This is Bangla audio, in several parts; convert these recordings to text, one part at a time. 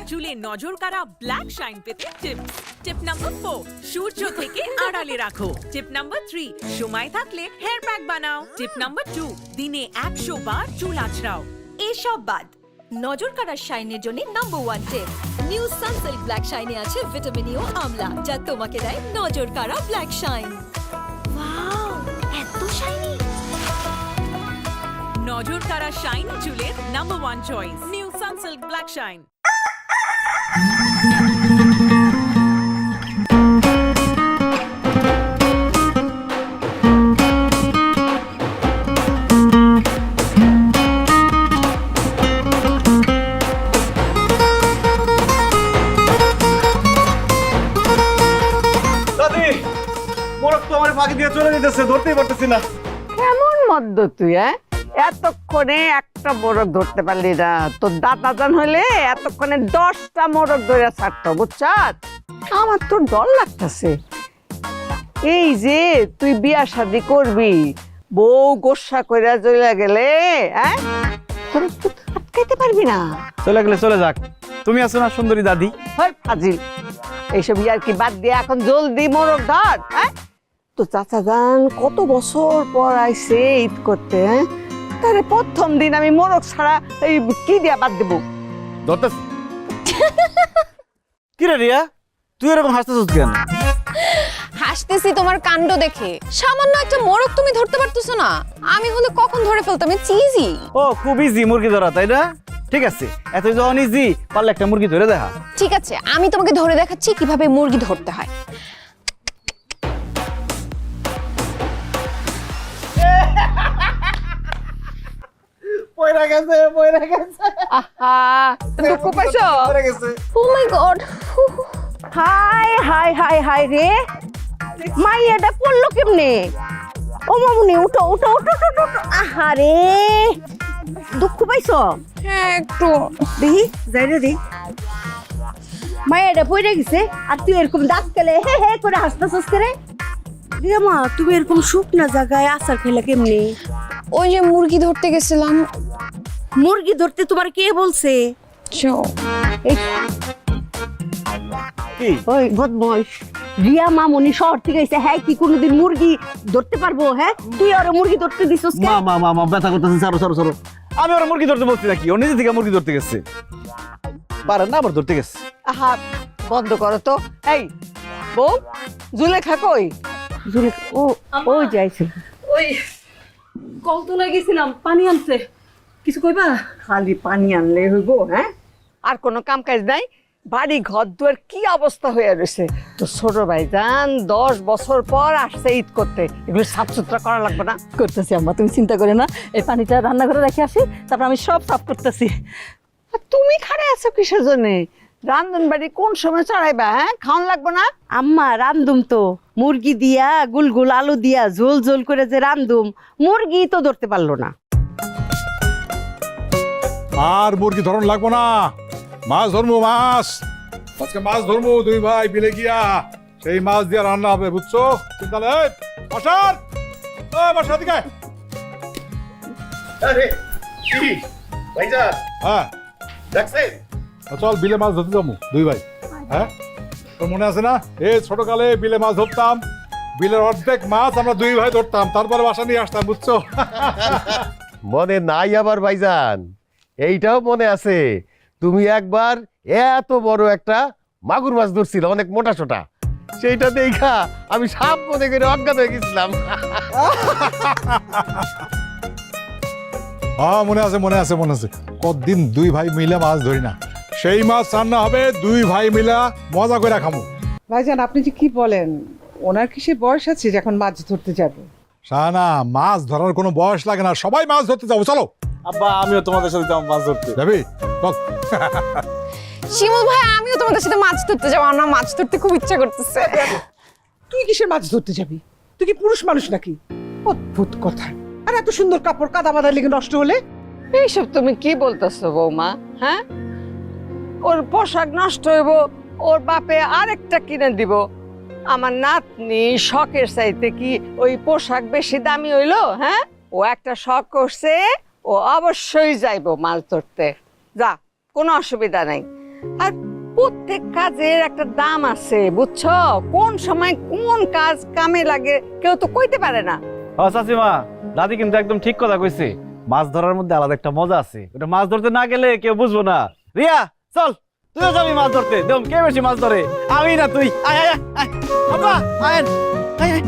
চুলে নজর কাড়া ব্ল্যাক শাইন পেতে টিপস। টিপ নাম্বার 4, সূর্য থেকে আড়ালে রাখো। টিপ নাম্বার 3, সময় থাকলে হেয়ার প্যাক বানাও। টিপ নাম্বার 2, দিনে 100 বার চুল আঁচড়াও। এসব বাদ নজর কাড়ার শাইনের জন্য নাম্বার 1 টিপ, নিউ সানসিল্ক ব্ল্যাক শাইনে আছে ভিটামিন ই ও আমলা, যা তোমাকে দেয় নজর কাড়া ব্ল্যাক শাইন। ওয়াও, এত শাইনি! নজর কাড়া শাইনি চুলের number 1 choice, new Sunsilk black shine. মোরগ তো আমার ফাঁকি দিয়ে চলে যেতেছে, ধরতেই পারতেছি না। কেমন মদ্য তুই এতক্ষণে একটা মোরগ ধরতে পারলি না? তোর দাদাজান হইলে এতক্ষণে 10টা মোরগ ধরে ছাড়তো, বুঝছাস? আমার তো ডর লাগতেছে। এই যে তুই বিয়া শাদি করবি, বউ গোসা কইরা চলে গেলে তোর আটকাইতে পারবি না। চলে গেলে চলে যাক, তুমি আছো না সুন্দরী দাদি। হয় ফাজিল, এইসব ইয়ার কি বাদ দিয়ে এখন জলদি মোরগ ধর। তো চাচা যান কত বছর পর আইছে ঈদ করতে, তারে প্রথম দিন আমি মোরগ ছাড়া এই কি দিয়া বাদ দেবো? ধরতেছ কি রে রিয়া, তুই এরকম হাসতেছিস কেন? হাসতেছি তোমার কাণ্ড দেখে। সামান্য একটা মোরগ তুমি ধরতে পারতেছো না, আমি হলে কখন ধরে ফেলতাম। চিজি ও খুব ইজি মুরগি ধরা, তাই না? ঠিক আছে, এত যখন ইজি, পারলে একটা মুরগি ধরে দেখা। ঠিক আছে, আমি তোমাকে ধরে দেখাচ্ছি কিভাবে মুরগি ধরতে হয়। পয়রা গেছে, পয়রা গেছে। আহা, দুঃখ পাইছো? পয়রা গেছে। Oh my god! Hi hi hi hi রে, মাই এটা পড়লো কেমনে? ও মামুনি উঠো উঠো উঠো উঠো উঠো। আহা রে, দুঃখ পাইছো? হ্যাঁ একটু। দেখি যাই রে দেখি, মায়ের এটা পড়ে গেছে আর তুই এরকম দাঁত কেলে হে হে করে হাসতেছিস করে। রিয়া মা, তুমি এরকম শুকনা জায়গায় আচার খেলে কেমনি? ওই যে মুরগি ধরতে গেছিলাম। মুরগি ধরতে তোমার কে বলছে? কি ওই বদমাইশ রিয়া মামুনি শহর থেকে এসে, হ্যাঁ কি কোনোদিন মুরগি ধরতে পারবো? হ্যাঁ, তুই আর মুরগি ধরতে দিছিস কেন? মা মা মা ব্যথা করতেছে, ছাড়ো ছাড়ো ছাড়ো। আমি ওরা মুরগি ধরতে বলছি নাকি? ও নিজে থেকে মুরগি ধরতে গেছে, পারেন না আবার ধরতে গেছে। আহা, বন্ধ করো তো। এই বউ, জুলেখা কই? জুলেখা ও যাইছে। ওই কলতলা গেছিলাম, পানি আনছে। কিছু কইবা? খালি পানি আনলে হইব? হ্যাঁ, আর কোনো কাম কাজ নাই? বাড়ি ঘর দুয়ার কি অবস্থা হয়ে রয়েছে। তো ছোট ভাইজান 10 বছর পর আসছে ঈদ করতে, এগুলো সাফ সুতরা করা লাগবে না? করতেছি আম্মা, তুমি চিন্তা করে না। এই পানিটা রান্নাঘরে রেখে আসি, তারপর আমি সব সাফ করতেছি। আর তুমি খাড়ে আছো কিসের জন্যে? রান্ধন বাড়ি কোন সময় চড়াইবা? হ্যাঁ, খাওয়ান লাগবে না? আম্মা রান্ধুম তো, মুরগি দিয়া গুলগুল আলু দিয়া ঝোল ঝোল করে যে রান্ধুম, মুরগি তো ধরতে পারলো না। আর মুরগি ধরন লাগবো না, মাছ ধরবো, মাছ আজকে মাছ ধরবো। দুই ভাই বিলে গিয়া সেই মাছ দিয়ে রান্না হবে, বুঝছো? চিন্তা নেই। বসার বসার দিকে হ্যাঁ, চল বিলে মাছ ধরতে যাবো দুই ভাই। হ্যাঁ, তোর মনে আছে না, এই ছোটকালে বিলে মাছ ধরতাম, বিলের অর্ধেক মাছ আমরা দুই ভাই ধরতাম, তারপরে বাসা নিয়ে আসতাম, বুঝছো? মনে নাই আবার ভাইজান? এইটাও মনে আছে, তুমি একবার এত বড় একটা মাগুর মাছ ধরছিল, অনেক মোটা সোটা, সেইটা দেখা আমি সাপ মনে করে অজ্ঞাত হয়ে গেছিলাম। হ্যাঁ মনে আছে, মনে আছে, মনে আছে। কতদিন দুই ভাই মিলে মাছ ধরি না, সেই মাছ রান্না হবে, দুই ভাই মিলা মজা করে খামু। ভাইজান, আপনি যে কি বলেন? ওনার কি সে বয়স আছে যে এখন মাছ ধরতে যাবে? শাহানা, মাছ ধরার কোনো বয়স লাগে না, সবাই মাছ ধরতে যাবো, চলো। আব্বা আমিও তোমাদের সাথে যাবো মাছ ধরতে। যাবি? বল। শিমুল ভাই, আমিও তোমাদের সাথে মাছ ধরতে যাবো। আমার মাছ ধরতে খুব ইচ্ছা করতেছে। তুই কিসের মাছ ধরতে যাবি? তুই কি পুরুষ মানুষ নাকি? অদ্ভুত কথা। আর এত সুন্দর কাপড় কাদা বাদা লেগে নষ্ট হলে? এইসব তুমি কি বলতেছো বৌমা? হ্যাঁ, ওর পোশাক নষ্ট হইব, ওর বাপে আরেকটা কিনে দিব। আমার নাতনি শখের চাইতে কি ওই পোশাক বেশি দামি হইলো? হ্যাঁ, ও একটা শখ করছে, ও অবশ্যই যাইবো মাছ ধরতে। যা, কোনো অসুবিধা নাই। আর প্রত্যেক কাজের একটা দাম আছে বুঝছো, কোন সময় কোন কাজ কামে লাগে কেউ তো কইতে পারে না। ও চাচিমা, দাদি কিন্তু একদম ঠিক কথা কইছে। মাছ ধরার মধ্যে আলাদা একটা মজা আছে, ওটা মাছ ধরতে না গেলে কেউ বুঝবো না। রিয়া চল, তুইও যাবি মাছ ধরতে। দেখ কে বেশি মাছ ধরে, আমি না তুই। আয় আয় আয় বাবা, আয় আয় আয়।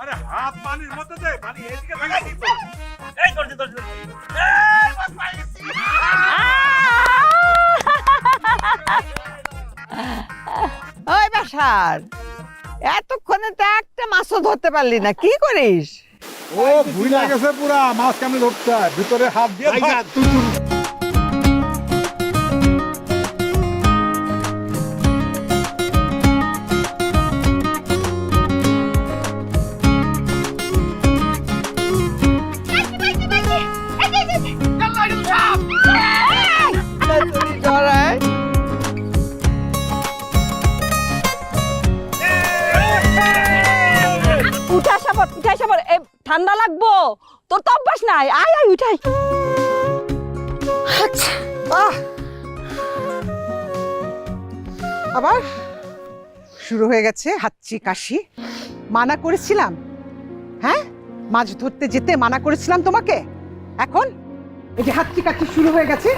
আরে হাত পানির মধ্যে দে, পানি এদিকে লাগাই দিত। ওই বাসার এতক্ষণে তো একটা মাছও ধরতে পারলি না, কি করিস? ও ভুইলা গেছে পুরা, মাছ কেমনে ধরতে হয়, ভিতরে হাত দিয়ে ধর। উঠাই সাবর, ঠান্ডা লাগবো, তোর তো অভ্যাস নাই। আয় আয় উঠাই। আবার শুরু হয়ে গেছে হাঁচি কাশি। মানা করেছিলাম, হ্যাঁ মাছ ধরতে যেতে মানা করেছিলাম তোমাকে। এখন এই যে হাঁচি কাশি শুরু হয়ে গেছে।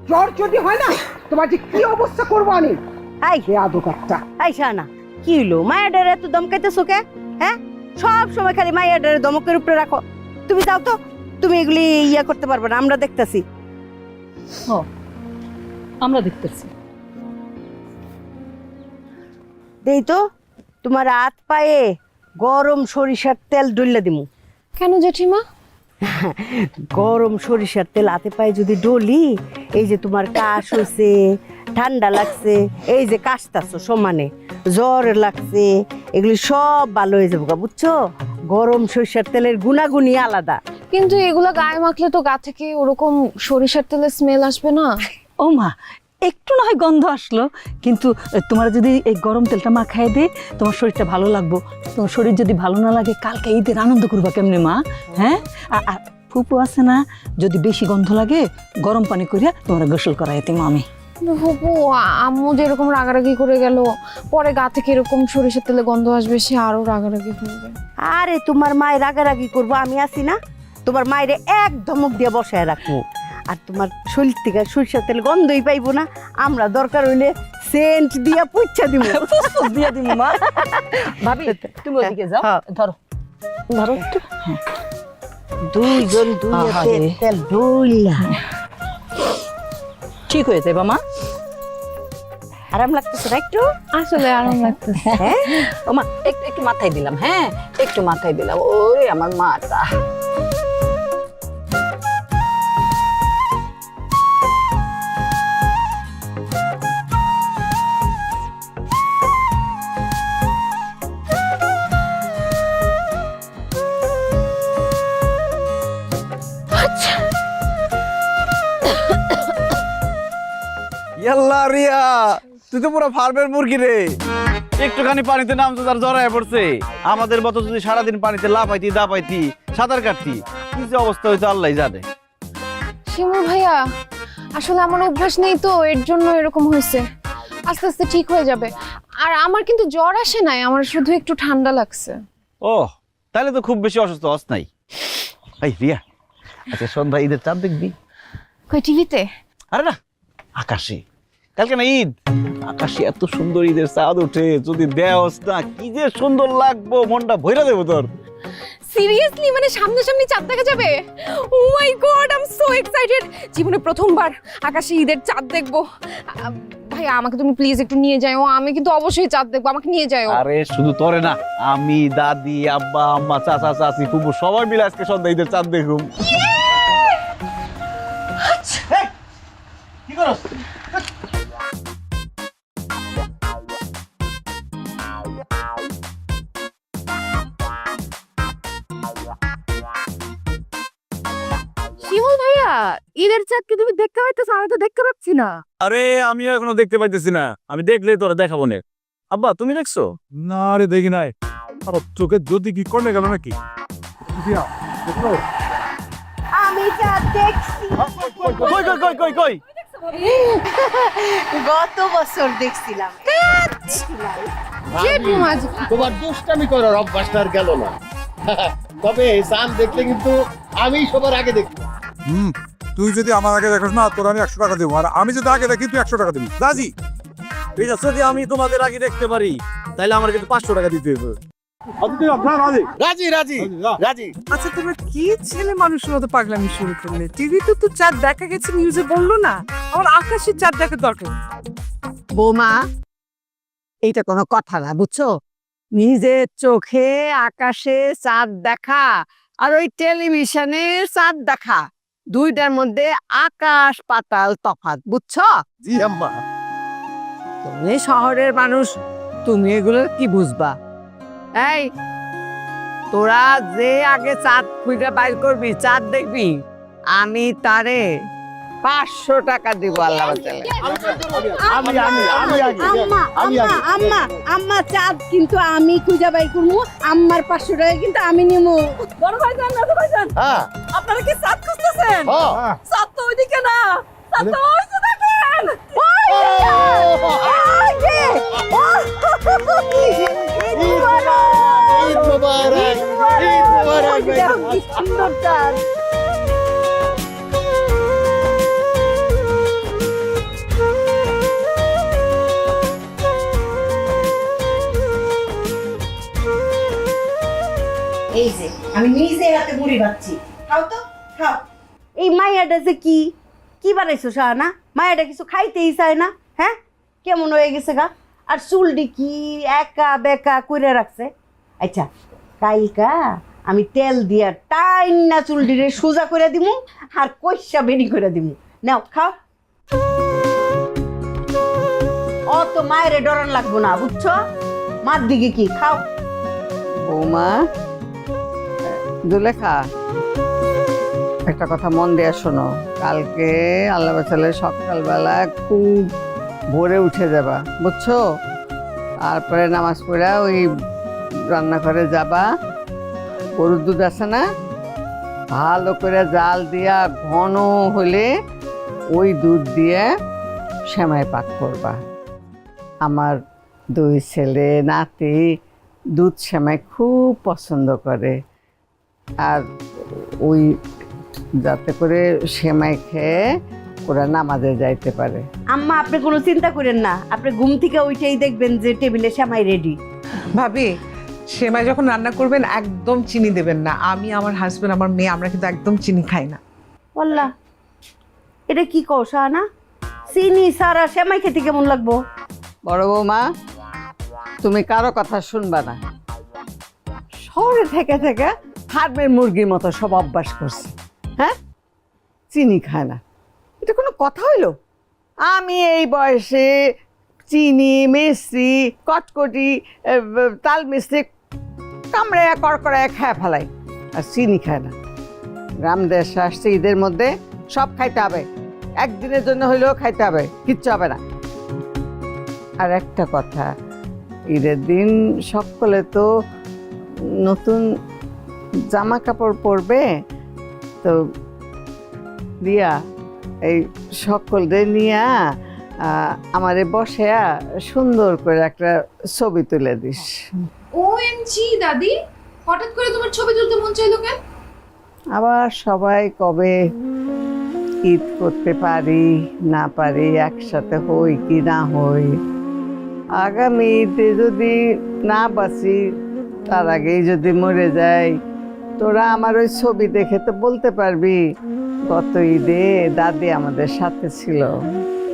জ্বর যদি হয় না, তোমার যে কি অবস্থা করবো আমি। আই আদক একটা। আই শানা, কি হলো মায়ের এত দমকাইতেছো কে? হ্যাঁ, সব সময় খালি মায়ের দমকের উপরে রাখো। তুমি যাও তো, তুমি এগুলি ইয়া করতে পারবে না, আমরা দেখতেছি। আমরা দেখতেছি। দেই তো তোমার হাত পায়ে গরম সরিষার তেল ডলে দিমু। কেন জেঠিমা? গরম সরিষার তেল হাতে পায়ে যদি ডলি, এই যে তোমার কাশ হয়েছে, ঠান্ডা লাগছে, এই যে কাশতাছো সমানে, জ্বর লাগছে, এগুলি সব ভালো হয়ে যাবো, বুঝছো? গরম সরিষার তেলের গুণাগুণই আলাদা। কিন্তু এগুলা গায়ে মাখলে তো গা থেকে ওরকম সরিষার তেলের স্মেল আসবে না? ও মা, একটু না হয় গন্ধ আসলো, কিন্তু তোমার যদি এই গরম তেলটা মাখায় দে, তোমার শরীরটা ভালো লাগবো। তোমার শরীর যদি ভালো না লাগে, কালকে ঈদের আনন্দ করবা কেমনে মা? হ্যাঁ, আর ফুপু আছে না, যদি বেশি গন্ধ লাগে গরম পানি করিয়া তোমার গোসল করাই দিমু আমি। হবু, আম্মু যেরকম রাগারাগি করে গেল, পরে গা থেকে এরকম সরিষার তেলে গন্ধ আসবে, সে আরো রাগারাগি করবে। আরে তোমার মায়ের রাগারাগি করবো, আমি আছি না? তোমার মায়ের এক ধমক দিয়ে বসায় রাখবো, আর তোমার শরীর থেকে সরিষার তেল গন্ধই পাইবো না। আমরা দরকার হইলে সেন্ট দিয়া পুচ্ছা দিব, দিয়া দিমু মা। ভাবি তুমি ওদিকে যাও, ধরো ধরো একটু। দুইজন দুই তেল ডইলা ঠিক হয়ে যাবে মা। আরাম লাগতেছে না একটু? আসলে আরাম লাগতেছে। হ্যাঁ ও মা, একটু একটু মাথায় দিলাম। হ্যাঁ, একটু মাথায় দিলাম। ওরে আমার মাটা। ইয়াল্লা রিয়া, তুই তো পুরো ফার্মের মুরগি রে। একটুখানি পানিতে নামতো তার জড়ায় পড়ছে। আমাদের মতো যদি সারাদিন পানিতে লাফাইতি দাপাইতি সাঁতার কাটতি, কি যে অবস্থা হইতো আল্লাহ জানে। শিমুল ভাইয়া, আসলে আমার অভ্যাস নেই তো, এর জন্য এরকম হয়েছে। আস্তে আস্তে ঠিক হয়ে যাবে। আর আমার কিন্তু জ্বর আসে নাই, আমার শুধু একটু ঠান্ডা লাগছে। ও, তাহলে তো খুব বেশি অসুস্থ হস নাই। এই রিয়া, আচ্ছা সন্ধ্যা ঈদের চাঁদ দেখবি? কই, টিভিতে? আরে না, আকাশে। কালকে না ঈদ, আকাশে এত সুন্দর ঈদের চাঁদ ওঠে, যদি দেওস না কি যে সুন্দর লাগবো, মনটা ভইরা দেবো তোর। সিরিয়াসলি, মানে সামনাসামনি চাঁদ দেখা যাবে? Oh my god, I am so excited. জীবনে প্রথমবার আকাশে ঈদের চাঁদ দেখবো। ভাইয়া আমাকে তুমি প্লিজ একটু নিয়ে যাও, আমি কিন্তু অবশ্যই চাঁদ দেখবো, আমাকে নিয়ে যাও। আরে শুধু তোরে না, আমি, দাদি, আব্বা, আম্মা, চাচা, চাচি, ফুপু সবাই মিলে আজকে সন্ধ্যা ঈদের চাঁদ দেখুম। কি করছ? শিমুল ভাইয়া, ঈদের চাঁদ কি তুমি দেখতে পাইতেছো? আমি তো দেখতে পাচ্ছি না। আরে আমিও এখনো দেখতে পাইতেছি না, আমি দেখলে তোরা দেখাবো না। আব্বা তুমি দেখছো? না রে দেখি নাই। আর চোখে যদি কি করলে গেল নাকি? আমি চাঁদ দেখছি, কই কই কই কই কই? গত বছর দেখছিলাম। তোমার দুষ্টামি করার অভ্যাসটা আর গেল না। তবে চাঁদ দেখলে কিন্তু আমি সবার আগে দেখবো। তুই যদি আমার আগে দেখোস না, তোর আমি 100 টাকা দেবো, আর আমি যদি আগে দেখি তুই 100 টাকা দিবি। রাজি? ঠিক আছে, যদি আমি তোমাদের আগে দেখতে পারি তাহলে আমার কিন্তু 500 টাকা দিতে হবে। রাজি রাজি রাজি। আচ্ছা তোমরা কি ছেলে মানুষের মতো পাগলামি শুরু করলে? টিভিতে তো চাঁদ দেখা গেছে, নিউজে বললো না? আমার আকাশের চাঁদ দেখার দরকার। বৌমা, এইটা কোনো কথা না, বুঝছো? নিজের চোখে আকাশে চাঁদ দেখা আর ওই টেলিভিশনে চাঁদ দেখা, দুইটার মধ্যে আকাশ পাতাল তফাৎ, বুঝছো? জি আম্মা। তুমি শহরের মানুষ, তুমি এগুলো কি বুঝবা? এই তোরা যে আগে চাঁদ খুঁজে বাইর করবি, চাঁদ দেখবি, আমি তারে 500 টাকা দিব। আল্লাহ বাঁচালে। আমি আমি আমি আগে আম্মা আমি আম্মা আগে। আম্মা আম্মা চাঁদ কিন্তু আমি খুঁজে বাই করবো, আম্মার 500 টাকা কিন্তু আমি নিবো। বড় ভাইজান, ছোট ভাইজান, হ্যাঁ আপনারা কি চাঁদ খুঁজতেছেন? হ্যাঁ। চাঁদ তো ওইদিকে না, চাঁদ তো ওই যে দেখেন। ঈদ মোবারক, ঈদ মোবারক ভাইজান। কি সুন্দর চাঁদ। এই যে আমি নিজে রাতে মুড়ি ভাবছি, খাও তো খাও। এই মাইয়াটা যে কি কি বানাইছো শাহানা? মায়াটা কিছু খাইতেই চায় না, হ্যাঁ? কেমন হয়ে গেছে গা? আর চুলটি কি একা বেকা করে রাখছে। আচ্ছা কালকা আমি তেল দিয়া টাইন না চুলটিরে সোজা করে দিমু আর কইসা বেনি করে দিমু। নাও খাও। অত মায়েরে ডরান লাগবো না, বুঝছো? মার দিকে কি খাও। বৌমা, দুলেখা, একটা কথা মন দিয়ে শোনো। কালকে আল্লাহ বাঁচালে সকালবেলা খুব ভোরে উঠে যাবা, বুঝছো? তারপরে নামাজ পড়া ওই রান্নাঘরে যাবা, গরুর দুধ আছে না, ভালো করে জাল দিয়া ঘন হলে ওই দুধ দিয়ে সেমাই পাক করবা। আমার 2 ছেলে নাতি দুধ সেমাই খুব পছন্দ করে, আর ওই যাতে করে সেমাই খেয়ে ওরা নামাজে যাইতে পারে। আম্মা আপনি কোনো চিন্তা করেন না, আপনি ঘুম থেকে উঠেই দেখবেন যে টেবিলে সেমাই রেডি। ভাবি, সেমাই যখন রান্না করবেন একদম চিনি দেবেন না। আমি, আমার হাজবেন্ড, আমার মেয়ে, আমরা কিন্তু একদম চিনি খাই না। বললা এটা কি কও শাহানা? চিনি সারা সেমাই খেতে কেমন লাগবো? বড় বৌমা, তুমি কারো কথা শুনবা না। শহরে থেকে থেকে ফার্মের মুরগির মতো সব অভ্যাস করছে, হ্যাঁ? চিনি খায় না, এটা কোনো কথা হইলো? আমি এই বয়সে চিনি, মিষ্টি, কটকটি, তাল মিষ্টি কামড়ে কড়কড়ায় খেয়ে ফেলাই, আর চিনি খায় না। গ্রাম দেশে আসছে, ঈদের মধ্যে সব খাইতে হবে, একদিনের জন্য হইলেও খাইতে হবে, কিচ্ছু হবে না। আর একটা কথা, ঈদের দিন সকলে তো নতুন জামা কাপড় পরবে, তো রিয়া এই সকলদের নিয়ে আমারে বসে সুন্দর করে একটা ছবি তুলে দিস। ওএমজি দাদি, হঠাৎ করে তোমার ছবি তুলতে মন চাইলো কেন? আবার সবাই কবে ঈদ করতে পারি না পারি, একসাথে হই কি না হই, আগামী ঈদে যদি না বাঁচি, তার আগেই যদি মরে যাই, তোরা আমার ওই ছবি দেখে তো বলতে পারবি গত ঈদে দাদি আমাদের সাথে ছিল।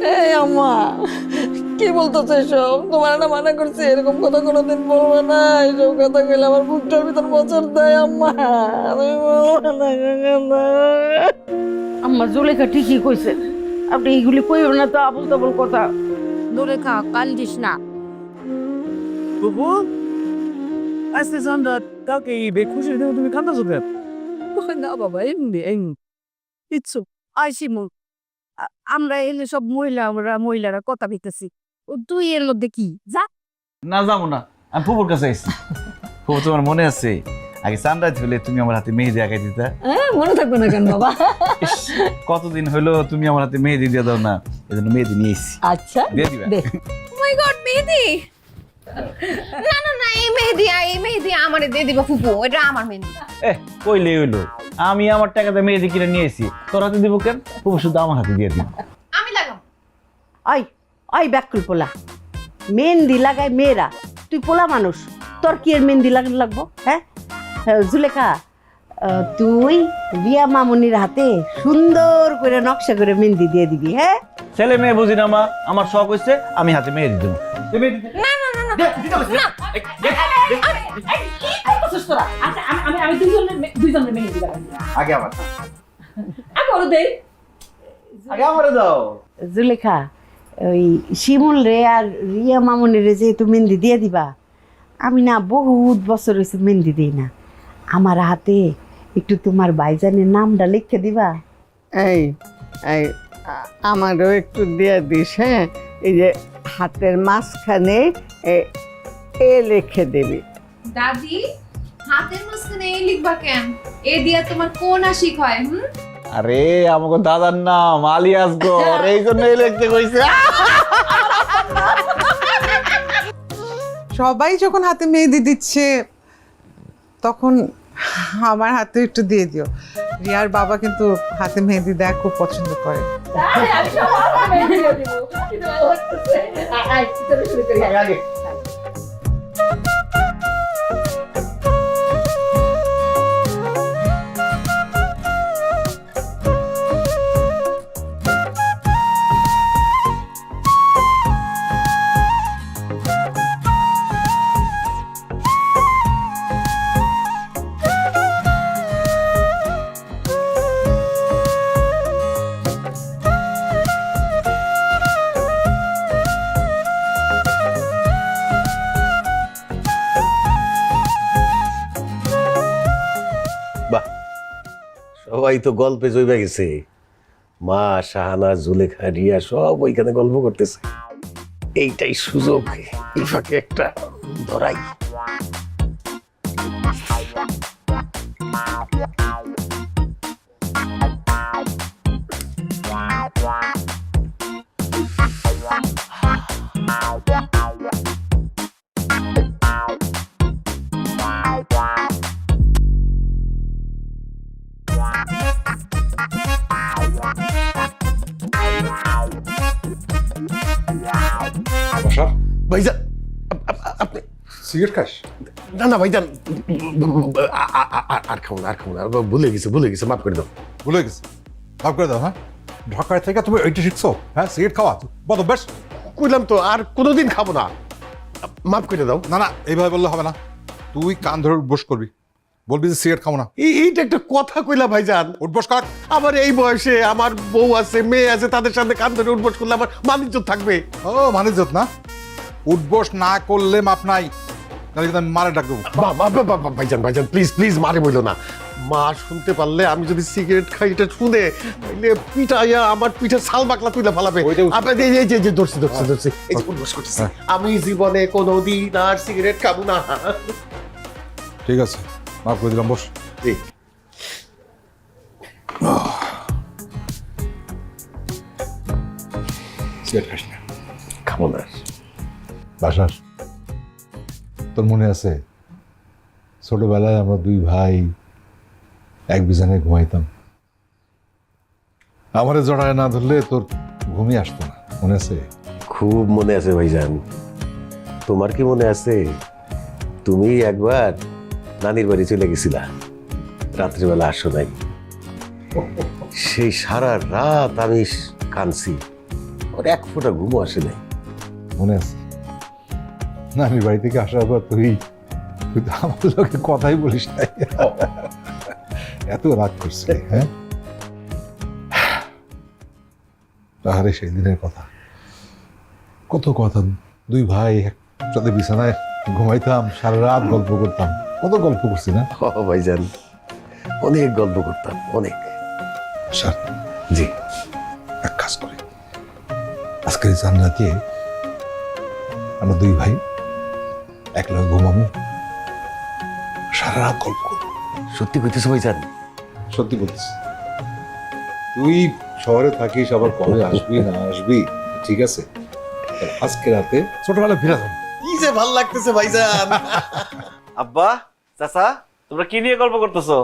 এই আম্মা কি বলতেছো এসব? তোমার না মানা করছি এরকম কথা কোনোদিন বলবে না, এইসব কথা কইলে আমার বুকটার ভিতর বছর দেয় আম্মা, আমি বলবো না। আম্মা জুলেখা ঠিকই কইছে, আপনি এইগুলি কইও না তো, আবুল তাবুল কথা। জুলেখা কান্দিস না। বুবু আজকে সন্ধ্যা কালকে ঈদে খুশি তুমি কান্দাছো কেন? না বাবা, এমনি এমনি কিচ্ছু। আইসি মু, আমরা এলে সব মহিলারা কথা বলতেছি, তুই এর মধ্যে কি যা। না যাবো না, আমি ফুপুর কাছে আইছি। ফুপু তোমার মনে আছে আগে সানরাইজ হলে তুমি আমার হাতে মেহেদি আঁকাই দিতা? হ্যাঁ, মনে থাকবে না কেন বাবা? ইস, কতদিন হইলো তুমি আমার হাতে মেহেদি দিয়ে দাও না, এজন্য মেহেদি নিয়ে এসেছি। আচ্ছা দিয়ে দিবা? দে। মাই গড, মেহেদি! না না না, এই মেহেদি আমারে দিয়ে দিবা ফুপু, এটা আমার মেহেদি। কইলে হইলো, আমি আমার টাকাতে মেহেদি কিনে নিয়ে এসেছি, তোর হাতে দিব কেন? ফুপু শুধু আমার হাতে দিয়ে দিব। আমি লাগাম। আই আই ব্যাকুল পোলা, মেহেন্দি লাগায় মেয়েরা, তুই পোলা মানুষ, তোর কি এর মেহেন্দি লাগানো লাগবো? হ্যাঁ জুলেখা, তুই রিয়া মামুনির হাতে সুন্দর করে নকশা করে মেহেন্দি দিয়ে দিবি। হ্যাঁ, ছেলে মেয়ে বুঝি না মা, আমার শখ হইছে আমি হাতে মেহেদি দেবো। না না না না, আমি দুইজনের মেহেদি লাগাই। আগে আমার আগে আমারে দাও। জুলেখা, ওই শিমুল রে আর রিয়া মামুনি রে যে তুমি মেহেন্দি দিয়ে দিবা, আমি না বহুত বছর হয়েছে মেহেন্দি দিই না, আমার হাতে একটু তোমার ভাইজানের নামটা লিখে দিবা। এই এই আমারও একটু দিয়ে দিস। হ্যাঁ, এই যে হাতের মাঝখানে এ লিখে দিবি। দাদি, হাতের মাঝখানে এই লিখবা কেন? এ দিয়া তোমার কোন আশিক হয়? আরে আমাকে দাদার নাম আলিয়াস গর, এই জন্যই লিখতে কইছে। সবাই যখন হাতে মেহেদি দিচ্ছে তখন আমার হাতে একটু দিয়ে দিও। রিয়ার বাবা কিন্তু হাতে মেহেদি দেয়া খুব পছন্দ করে। বাহ, সবাই তো গল্পে জমে গেছে। মা, শাহানা, জুলেখা, রিয়া সব ওইখানে গল্প করতেছে। এইটাই সুযোগ, এই ফাঁকে একটা ধরাই। ভাইজান, আপনি সিগারেট খাস? না না ভাইজান, আর খাবো না, ভুলে গেছে, মাফ করে দাও। ভুলে গেছে, মাফ করে দাও। হ্যাঁ, ঢাকায় থেকে তুমি এইটা শিখছো? হ্যাঁ, সিগারেট খাওয়া বলো বেশ। কইলাম তো আর কোনোদিন খাবো না, মাফ করে দাও। না না, এইভাবে বললে হবে না, তুই কান ধরে উঠবোস করবি, বলবি যে সিগারেট খাবো না। এইটা একটা কথা কইলা ভাইজান? উঠবোস কর। আমার এই বয়সে আমার বউ আছে, মেয়ে আছে, তাদের সামনে কান ধরে উঠবোস করলে আমার মানিজ্য থাকবে? ও মানে যত না, উঠবোস না করলে মাপ নাই, তাহলে কিন্তু আমি মারে ডাক দেবো। ভাইজান প্লিজ মারে বইলো না। মা শুনতে পারলে, আমি যদি সিগারেট খাই এটা শুনে, তাইলে পিঠাইয়া আমার পিঠে ছাল বাকলা তুলে ফালাবে। এই যে ধরছি, এই যে উঠবোস করতেছি। আমি জীবনে কোনোদিন আর সিগারেট খাবো না। ঠিক আছে, মাফ করে দিলাম, বস। সিগারেট খাস না? খাবো না। বাসার তোর মনে আছে ছোটবেলায় আমরা দুই ভাই এক বিছানায় ঘুমাইতাম? আমারে জড়ায় না ধরলে তোর ঘুমিয়ে আসতো না, মনে আছে? খুব মনে আছে ভাইজান। তোমার কি মনে আছে তুমি একবার নানির বাড়ি চলে গেছিলা, রাত্রিবেলা আসো নাই? সেই সারা রাত আমি কাঁদছি, ওর এক ফোঁটা ঘুমও আসে নাই। মনে আছে নানির বাড়ি থেকে আসার পর তুই তুই তো আমার লোকে কথাই বলিস নাই, এত রাগ করছিলি। হ্যাঁ, তাহলে সেই দিনের কথা, কত কথা, দুই ভাই একসাথে বিছানায় ঘুমাইতাম, সারা রাত গল্প করতাম, কত গল্প করছি না? ও ভাইজান, অনেক গল্প করতাম, অনেক। স্যার, জি, এক কাজ করি, আজকের এই জান্নাতে আমরা দুই ভাই একলগে ঘুমাবো, সারা রাত গল্প করবো। সত্যি কইতেছো ভাইজান? সত্যি বলতেছি। তুই শহরে থাকিস, আবার কবে আসবি না আসবি, ঠিক আছে? তাহলে আজকে রাতে ছোটবেলা ফিরে যাবো। কি যে ভাল লাগতেছে ভাইজান। আব্বা, চাচা, তোমরা কি নিয়ে গল্প করতেছো?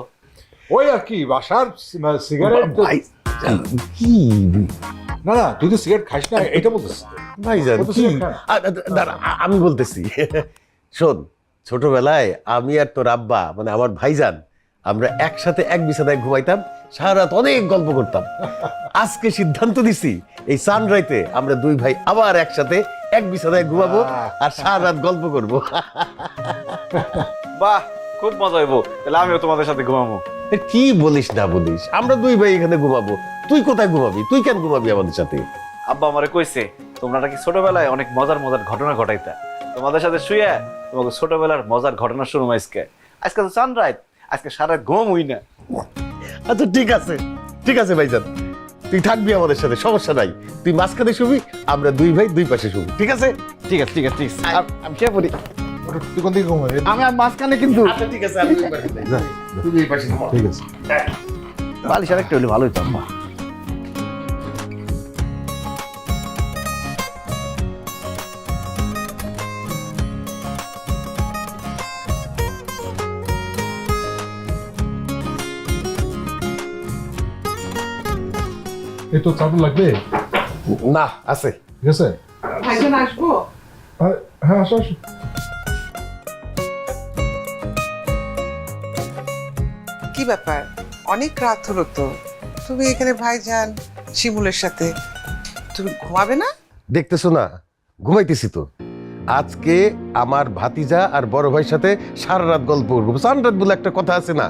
ওই আর কি, বাসার সিগারেট। কি না না, তুই তো সিগারেট খাস না, এটা বলতেছিস? ভাইজান ও তো কি? সিগারেট খায়। দাঁড়া, আমি বলতেছি। শোন, ছোটবেলায় আমি আর তোর আব্বা, মানে আমার ভাইজান, আমরা একসাথে এক বিছানায় ঘুমাইতাম, সারা রাত অনেক গল্প করতাম। আজকে সিদ্ধান্ত দিছি এই সানরাইতে আমরা দুই ভাই আবার একসাথে এক বিছানায় ঘুমাবো আর সারা রাত গল্প করবো। বাহ, খুব মজা হইব। তাহলে আমিও তোমাদের সাথে ঘুমাবো। কি বলিস না বলিস, আমরা দুই ভাই এখানে ঘুমাবো, তুই কোথায় ঘুমাবি? তুই কেন ঘুমাবি আমাদের সাথে? আব্বা আমারে কইছে তোমরা নাকি ছোটবেলায় অনেক মজার মজার ঘটনা ঘটাইতা, তোমাদের সাথে শুয়ে তোমাকে ছোটবেলার মজার ঘটনা শুনুম। আজকে তো সানরাইজ, আজকে সারা ঘুম হই না। আচ্ছা ঠিক আছে, ঠিক আছে ভাইজান, তুই থাকবি আমাদের সাথে, সমস্যা নাই। তুই মাঝখানে শুবি, আমরা দুই ভাই দুই পাশে শুবি, ঠিক আছে? ঠিক আছে, ঠিক আছে, ঠিক আছে। আমি কে পড়ি? তুই কোন দিকে ঘুমাবি? আমি আর মাঝখানে কিন্তু। আচ্ছা ঠিক আছে, আমি দুই পাশে যাই। তুই এই পাশে ঘুমা। ঠিক আছে। বালিশ আরেকটা হলে ভালো হইতো আম্মা। এই তো চাদর লাগবে? না, আছে। ঠিক আছে। ভাইজান আসবো? হ্যাঁ, আসো আসো। কি ব্যাপার, অনেক রাত হলো তো, তুমি এখানে ভাইজান শিমুলের সাথে, তুমি ঘুমাবে না? দেখতেছো না, ঘুমাইতেছি তো। আজকে আমার ভাতিজা আর বড় ভাইয়ের সাথে সারা রাত গল্প করবো। সানরাত বলে একটা কথা আছে না?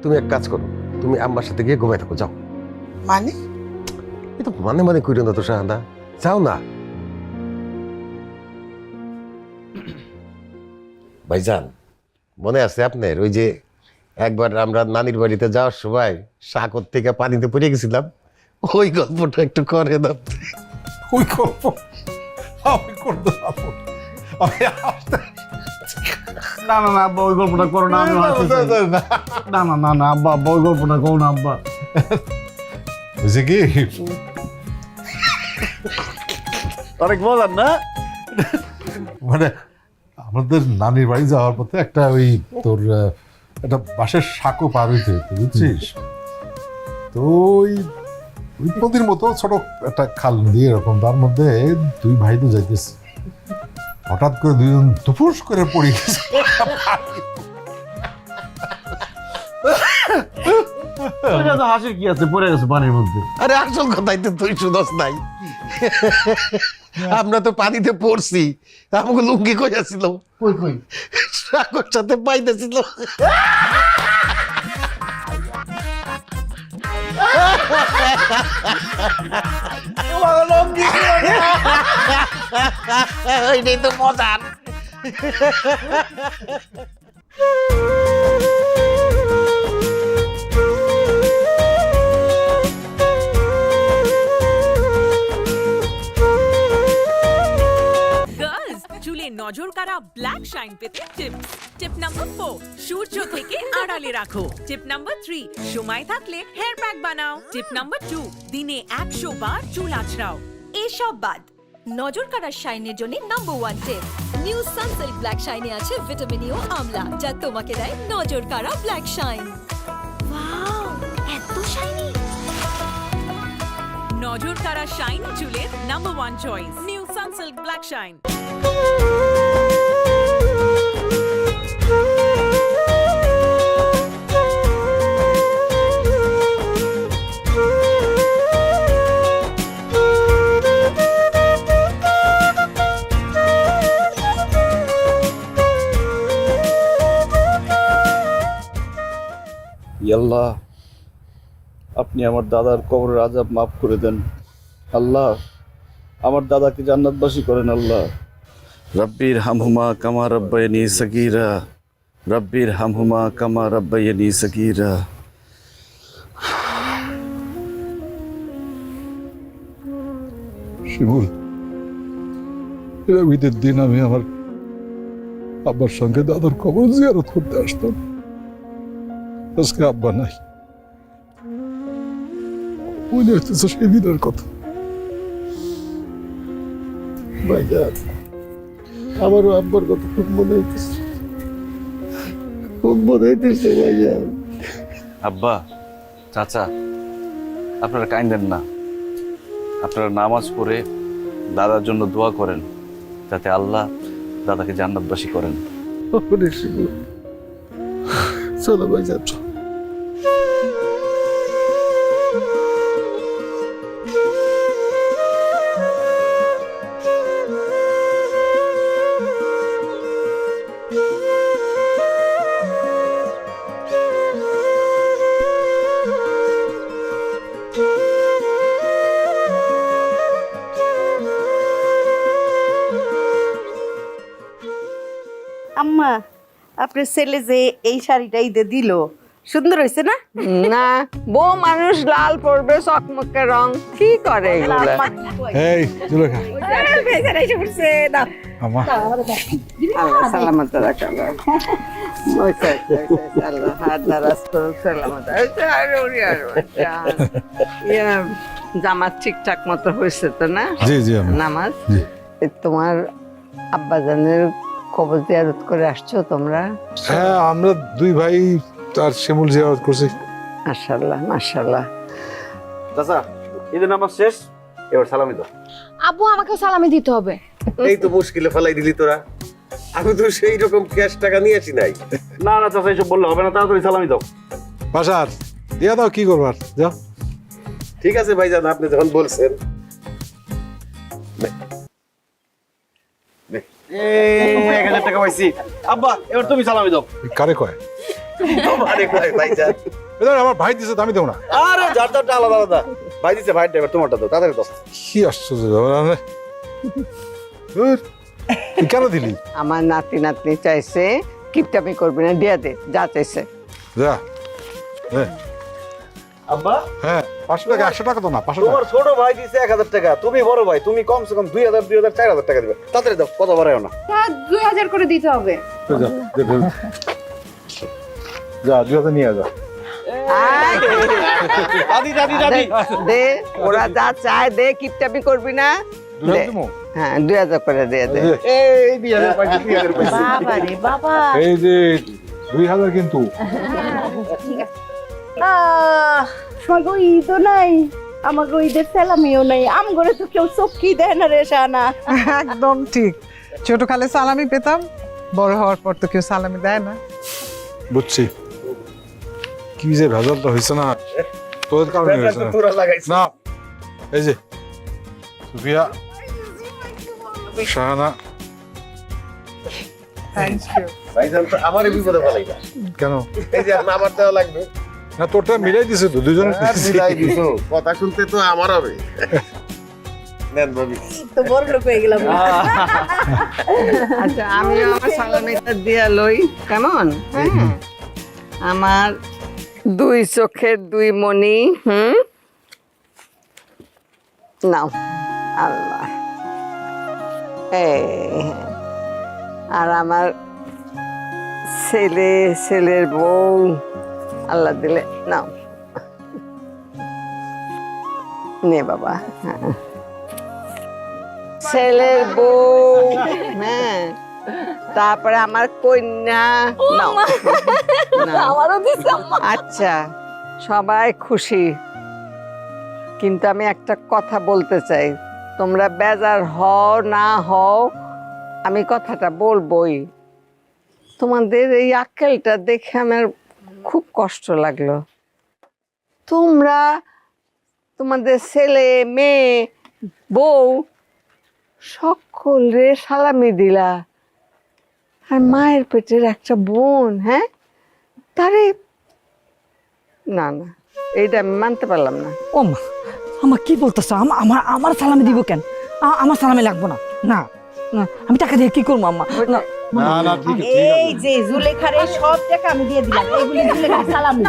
তুমি এক কাজ করো, তুমি আম্মার সাথে গিয়ে ঘুমাই থাকো, যাও। মানে? এই তো মানে মানে কইরো না তো শাহাদা, যাও না। ভাইজান, মনে আছে আপনার ওই যে একবার আমরা নানির বাড়িতে যাওয়ার সময় সাগর থেকে পানিতে পড়ে গেছিলাম, ওই গল্পটা একটু করে দাও। ওই গল্প আমি করতে পারবো? না না না আব্বা, ওই গল্পটা করো না। আমি না না না না আব্বা, আব্বা ওই গল্পটা করো না আব্বা। বুঝে কি, অনেক মজার না? মানে আমাদের নানির বাড়ি যাওয়ার পথে একটা ওই তোর একটা বাঁশের সাঁকো পার হইতে হইতো, বুঝছিস? তো ওই নদীর মতো ছোট একটা খাল নদী এরকম, তার মধ্যে দুই ভাই তো যাইতেছে, হঠাৎ করে দুজন দুপুস করে পড়ে গেছে। হাসির কি আছে, পড়ে গেছে পানির মধ্যে। আরে আসল কথাই তো তুই শুনস নাই। আমরা তো পানিতে পড়ছি, আমাকে লুঙ্গি কইয়াছিল, কই কই সাগর সাথে পাইতেছিল। ওইটাই তো মজার। গার্লস, চুলে নজর কাড়া ব্ল্যাক শাইন পেতে টিপস। টিপ নাম্বার 4, সূর্য থেকে আড়ালে রাখো। টিপ নাম্বার 3, সময় থাকলে হেয়ার প্যাক বানাও। টিপ নাম্বার 2, দিনে 100 বার চুল আঁচড়াও। এসব বাদ নজর কাড়ার শাইনের জন্য নাম্বার 1 টিপ, নিউ সানসিল্ক ব্ল্যাক শাইনে আছে ভিটামিন ই ও আমলা, যা তোমাকে দেয় নজর কাড়া ব্ল্যাক শাইন। ওয়াও, এত শাইনি! নজর কাড়া শাইনি চুলের number 1 choice, new Sunsilk black shine. Allah, আপনি আমার দাদার কবরের আযাব মাফ করে দেন। আল্লাহ, আমার দাদাকে জান্নাতবাসী করেন। আল্লাহ, রব্বির হামহুমা কামা রাব্বায়ানি সগীরা, রব্বির হামহুমা কামা রাব্বায়ানি সগীরা। শিমুল, ঈদের দিন আমি আমার আব্বার সঙ্গে দাদার কবর জিয়ারত করতে আসতাম। আজকে আব্বা নাই, মনে হইতেছে সেই দিনের কথা। ভাইজান, আমারও আব্বার কথা খুব মনে হইতেছে, খুব মনে হইতেছে ভাইজান। আব্বা, চাচা, আপনারা কাইন্দেন না। আপনারা নামাজ পড়ে দাদার জন্য দোয়া করেন, যাতে আল্লাহ দাদাকে জান্নাতবাসী করেন। চলো ভাইজান। আম্মা, আপনার ছেলে যে এই শাড়িটা ঈদে দিল, সুন্দর হয়েছে না? না, বউ মানুষ লাল পরবে, চকমকে রং কি করে এগুলো? এই জুলেখা, আমা আল্লাহ সালামত রাখো। আল্লাহ হাত দারাজ করুক, সালামত। জামাত ঠিকঠাক মতো হয়েছে তো না? জি জি আমা, নামাজ জি। তোমার আব্বাজানের কবর জিয়ারত করে আসছো তোমরা? হ্যাঁ, আমরা দুই ভাই তার শিমুল জিয়ারত করছি। মাশাআল্লাহ, মাশাআল্লাহ। চাচা, ঈদের নামাজ শেষ, এবার সালামি দাও। আব্বু আমাকেও সালামি দিতে হবে। এই তো মুশকিলে ফেলাই দিলি তোরা। আমি তো সেই রকম ক্যাশ টাকা নিয়ে আসি নাই। না না চাচা, এইসব বললে হবে না, তাড়াতাড়ি সালামি দাও। বাসার দিয়া দাও, কি করবার যাও। ঠিক আছে ভাইজান, আপনি যখন বলছেন। এই 1000 টাকা পাইছি। আব্বা, এবার তুমি সালামি দাও। কারে কয়? আরে ভাই ভাইজান, এবার আমার ভাই দিছে, আমি দেবো না। আরে যার যারটা আলাদা আলাদা। ভাই দিছে, ভাইটা এবার তোমারটা দাও, তাড়াতাড়ি দাও। কি আশ্চর্য ব্যাপার। ধুর, তুই কেন দিলি? আমার নাতি নাতনি চাইছে কিপটামি করবি না, দিয়া দে যা চাইছে। যা। হ্যাঁ আব্বা, হ্যাঁ, 500 টাকা, 100 টাকা তো না, 500 তোমার টাকা। ছোট ভাই দিছে 1000 টাকা, তুমি বড় ভাই, তুমি কমসে কম 2000 2000 4000 টাকা দিবে। তাড়াতাড়ি দাও, কথা বাড়ায়ও না। 2000 করে দিতে হবে। যা, 2000 নিয়ে যা। দাদি দাদি দাদি, দে, ওরা যা চায় দে, কিপটামি করবি না। দে। হ্যাঁ, 2000 করে দিয়ে দে। এই 2000 পাইছি, 2000 পাইছি। বাবা রে বাবা, এই যে 2000 কিন্তু। আমাকে ঈদও নাই, আমাকে ঈদের সালামিও নাই, আমগরে তো কেউ চোখই দেয় না রে শানা। একদম ঠিক। ছোট কালে সালামি পেতাম, বড় হওয়ার পর তো কেউ সালামি দেয় না। বুঝছি, কি যে ভেজালটা হয়েছে না, তোদের কারণে হয়েছে না। তোরা লাগাইছিস। না, এই যে সুফিয়া, শাহানা। Thank you. ভাইজান তো আমারই বিপদে ফেলাইলা। কেন? এই যে আমার দেওয়া লাগবে। না, তোরটা মিলাই দিছে তো, দুজনে মিলাই দিছো, কথা শুনতে তো আমার হবে। নেন ভাবি। তো বড় লোক হয়ে গেলাম। আচ্ছা, আমিও আমার সালামিটা দিয়া লই, কেমন? হ্যাঁ, আমার 2 চোখের 2 মণি। নাও, আল্লাহ। আর আমার ছেলে, ছেলের বউ, আল্লাহ দিলে নাও, নে বাবা। হ্যাঁ, ছেলের বউ, হ্যাঁ, তারপরে আমার কন্যা নাও। আমারও দিছে। আচ্ছা, সবাই খুশি, কিন্তু আমি একটা কথা বলতে চাই, তোমরা বেজার হও না হও, আমি কথাটা বলবোই। তোমাদের এই আক্কেলটা দেখে আমার খুব কষ্ট লাগলো। তোমরা তোমাদের ছেলে, মেয়ে, বউ সকলে সালামি দিলা, আর মায়ের পেটের একটা বোন, হ্যাঁ, তারে না না, এইটা আমি মানতে পারলাম না। ও মা, আমার কি বলতেছ? আমার আমার সালামি দিব কেন? আমার সালামি লাগবো না। না না, আমি টাকা দিয়ে কি করবো আম্মা? না না না ঠিক আছে, ঠিক এই যে জুলেখারে সব টাকা আমি দিয়ে দিলাম, এগুলি জুলেখার সালামি।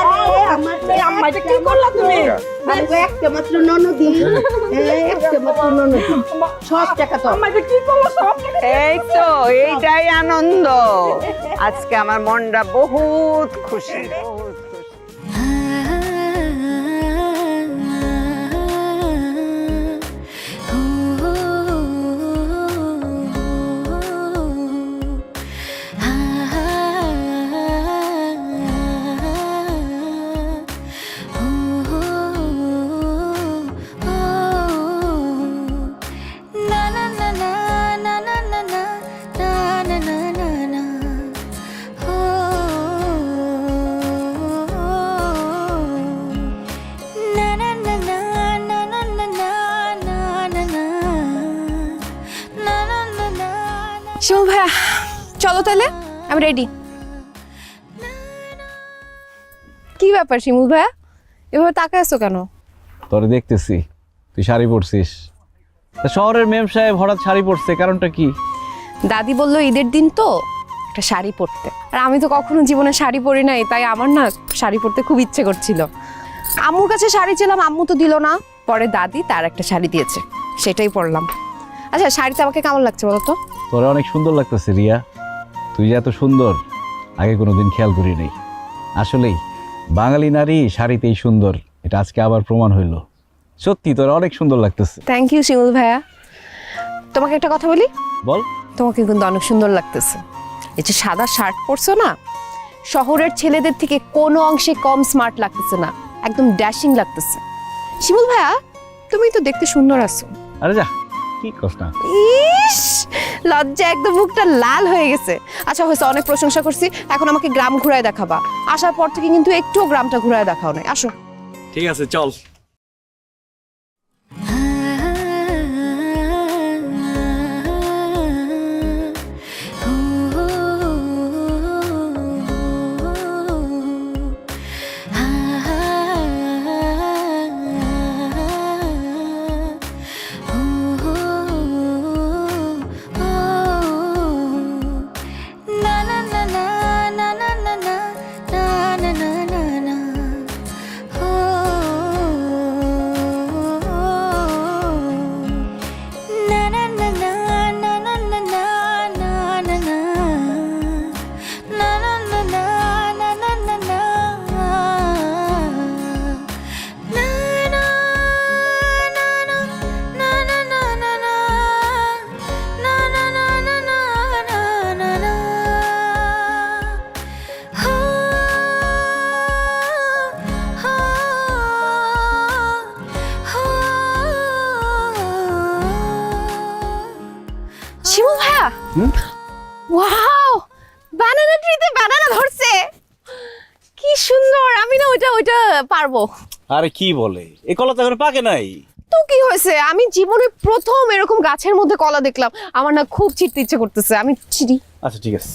আরে আমার তো আম্মা, এটা কি করলা তুমি? আমি তো একটা মাত্র ননদি, একটা মাত্র ননদি, সব টাকা তো আম্মা, এটা কি করলা? সব টাকা এই তো এইটাই আনন্দ। আজকে আমার মনটা বহুত খুশি, বহুত খুশি। শিমুল ভাইয়া চলো তাহলে, আমি রেডি। কি ব্যাপার শিমুল ভাইয়া, এভাবে তাকায় আছো কেন? তোরে দেখতেছি তুই শাড়ি পরছিস। তা শহরের মেম সাহেব হঠাৎ শাড়ি পরছে, কারণটা কি? দাদি বললো ঈদের দিন তো একটা শাড়ি পরতে, আর আমি তো কখনো জীবনে শাড়ি পরি নাই, তাই আমার না শাড়ি পরতে খুব ইচ্ছে করছিল। আম্মুর কাছে শাড়ি ছিলাম, আম্মু তো দিল না, পরে দাদি তার একটা শাড়ি দিয়েছে, সেটাই পরলাম। আচ্ছা শাড়িতে আমাকে কেমন লাগছে বলো তো? তোরে অনেক সুন্দর লাগতেছে রিয়া, তুই যে এত সুন্দর আগে কোনোদিন খেয়াল করি নাই। আসলেই বাঙালি নারী শাড়িতেই সুন্দর, এটা আজকে আবার প্রমাণ হইল। সত্যি তোরে অনেক সুন্দর লাগতেছে। থ্যাংক ইউ শিমুল ভাইয়া। তোমাকে একটা কথা বলি, বল। তোমাকে কিন্তু অনেক সুন্দর লাগতেছে। এই যে সাদা শার্ট পরছো না, শহরের ছেলেদের থেকে কোনো অংশে কম স্মার্ট লাগতেছে না, একদম ড্যাশিং লাগতেছে। শিমুল ভাইয়া তুমি তো দেখতে সুন্দর আছো। আরে যা, কি কষ্ট না। ইস, লজ্জা একদম মুখটা লাল হয়ে গেছে। আচ্ছা হয়েছে, অনেক প্রশংসা করছি, এখন আমাকে গ্রাম ঘুরায় দেখাবা। আসার পর থেকে কিন্তু একটুও গ্রামটা ঘুরায় দেখাও নাই। আসো। ঠিক আছে চল। শিমুল ভাইয়া, ওয়াও, বানানা ট্রিতে বানানা ধরছে, কি সুন্দর। আমি না ওইটা পারবো। আরে কি বলে, এই কলা তো এখন পাকে নাই। তো কি হয়েছে, আমি জীবনে প্রথম এরকম গাছের মধ্যে কলা দেখলাম, আমার না খুব ছিঁড়তে ইচ্ছে করতেছে, আমি ছিঁড়ি। আচ্ছা ঠিক আছে।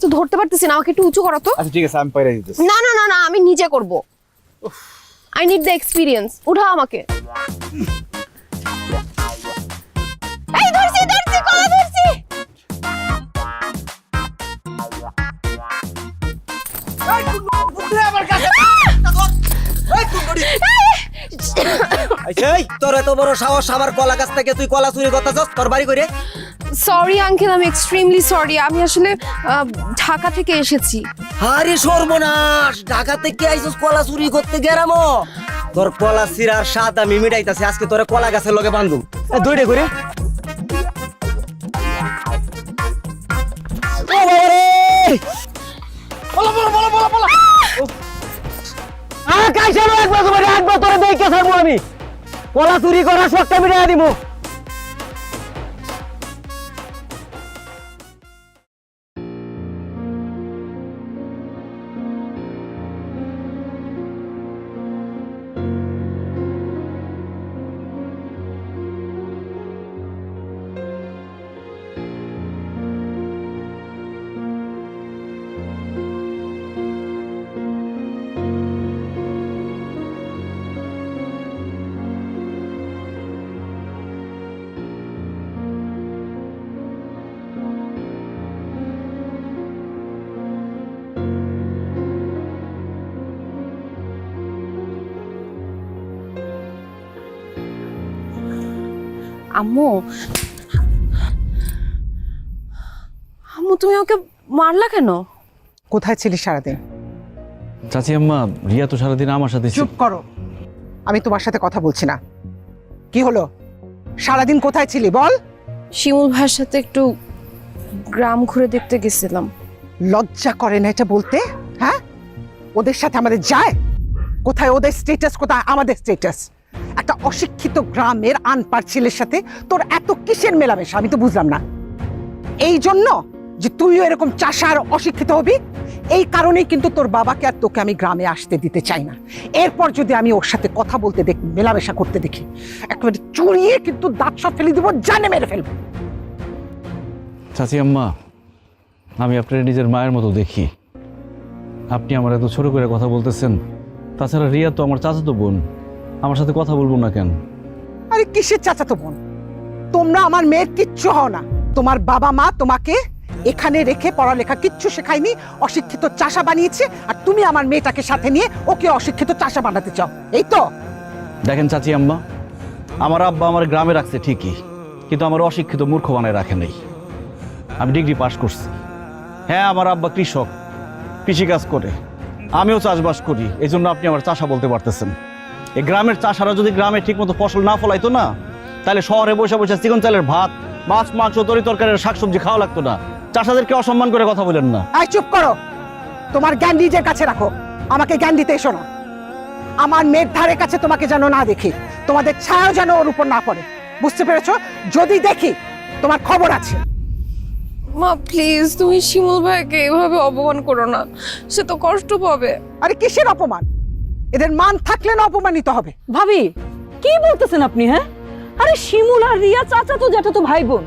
তো ধরতে পারতেছি না, আমাকে একটু উঁচু করো তো। আচ্ছা ঠিক আছে, আমি পাইরা দিতেছি। না না না না, আমি নিজে করব। I need the experience. উঠাও আমাকে। এই ধরছি কলা ধরছি। তোর এত বড় সাহস, আমার কলা গাছ থেকে তুই কলা চুরি করতেছস তোর বাড়ি করে? সরি আঙ্কেল, আমি এক্সট্রিমলি সরি। আমি আসলে ঢাকা থেকে এসেছি। আরে সর্বনাশ, ঢাকা থেকে আইছস কলা চুরি করতে গেরামো? তোর কলা চিরার স্বাদ আমি মিটাইতাছি, আজকে তোরে কলা গাছের লগে বান্ধব। দৌড়ে করে আমি কলা চুরি করার শখটা মিটাই দিব। আম্মু, আম্মু তুমি ওকে মারলা কেন? কোথায় ছিলি সারাদিন? চাচি আম্মা, রিয়া তো সারাদিন আমার সাথে চুপ করো, আমি তোমার সাথে কথা বলছি না। কি হলো, সারাদিন কোথায় ছিলি বল? শিমুল ভাইয়ের সাথে একটু গ্রাম ঘুরে দেখতে গেছিলাম। লজ্জা করে না এটা বলতে? হ্যাঁ, ওদের সাথে আমাদের যায়? কোথায় ওদের স্ট্যাটাস, কোথায় আমাদের স্ট্যাটাস? একটা অশিক্ষিত গ্রামের আনপাড় ছেলের সাথে তোর এত কিসের মেলামেশা আমি তো বুঝলাম না। এই জন্য যে তুইও এরকম চাষার অশিক্ষিত হবি, এই কারণেই কিন্তু তোর বাবাকে আর তোকে আমি গ্রামে আসতে দিতে চাই না। এরপর যদি আমি ওর সাথে কথা বলতে দেখি, মেলামেশা করতে দেখি, একেবারে চুরিয়ে কিন্তু দাঁত সব ফেলে দিব, জানে মেরে ফেলবো। চাচি আম্মা, আমি আপনার নিজের মায়ের মতো দেখি। আপনি আমার এত ছোট করে কথা বলতেছেন। তাছাড়া রিয়া তো আমার চাচাতো বোন, আমার সাথে কথা বলবো না কেন? আরে কিসের চাচাতো বোন? তোমরা আমার মেয়ের কিচ্ছু হও না। তোমার বাবা মা তোমাকে এখানে রেখে পড়ালেখা কিচ্ছু শেখায়নি, অশিক্ষিত চাষা বানিয়েছে, আর তুমি আমার মেয়েটাকে সাথে নিয়ে ওকে অশিক্ষিত চাষা বানাতে চাও, এই তো? দেখেন চাচি আম্মা, আমার আব্বা আমার গ্রামে রাখছে ঠিকই, কিন্তু আমার অশিক্ষিত মূর্খ বানায় রাখে নেই। আমি ডিগ্রি পাস করছি। হ্যাঁ, আমার আব্বা কৃষক, কৃষিকাজ করে, আমিও চাষবাস করি, এই জন্য আপনি আমার চাষা বলতে পারতেছেন। এই গ্রামের চাষারা যদি গ্রামে ঠিকমতো ফসল না ফলাইতো না, তাহলে শহরে বসে বসে চিকন চালের ভাত, মাছ, মাংস, তরি তরকারির শাকসবজি খাওয়া লাগতো না। চাষাদেরকে অসম্মান করে কথা বলেন না। এই চুপ করো, তোমার জ্ঞান নিজের কাছে রাখো, আমাকে জ্ঞান দিতে এসো না। আমার মেয়ের ধারে কাছে তোমাকে যেন না দেখি, তোমাদের ছায়াও যেন ওর উপর না পড়ে, বুঝতে পেরেছো? যদি দেখি তোমার খবর আছে। মা প্লিজ, তুমি শিমুল ভাইকে এভাবে অপমান করো না, সে তো কষ্ট পাবে। আরে কিসের অপমান? এদের মান থাকলে না অপমানিত হবে? ভাবি কি বলতেছেন আপনি? হ্যাঁ, আরে শিমুল আর রিয়া চাচা তো জ্যাঠা তো ভাই বোন,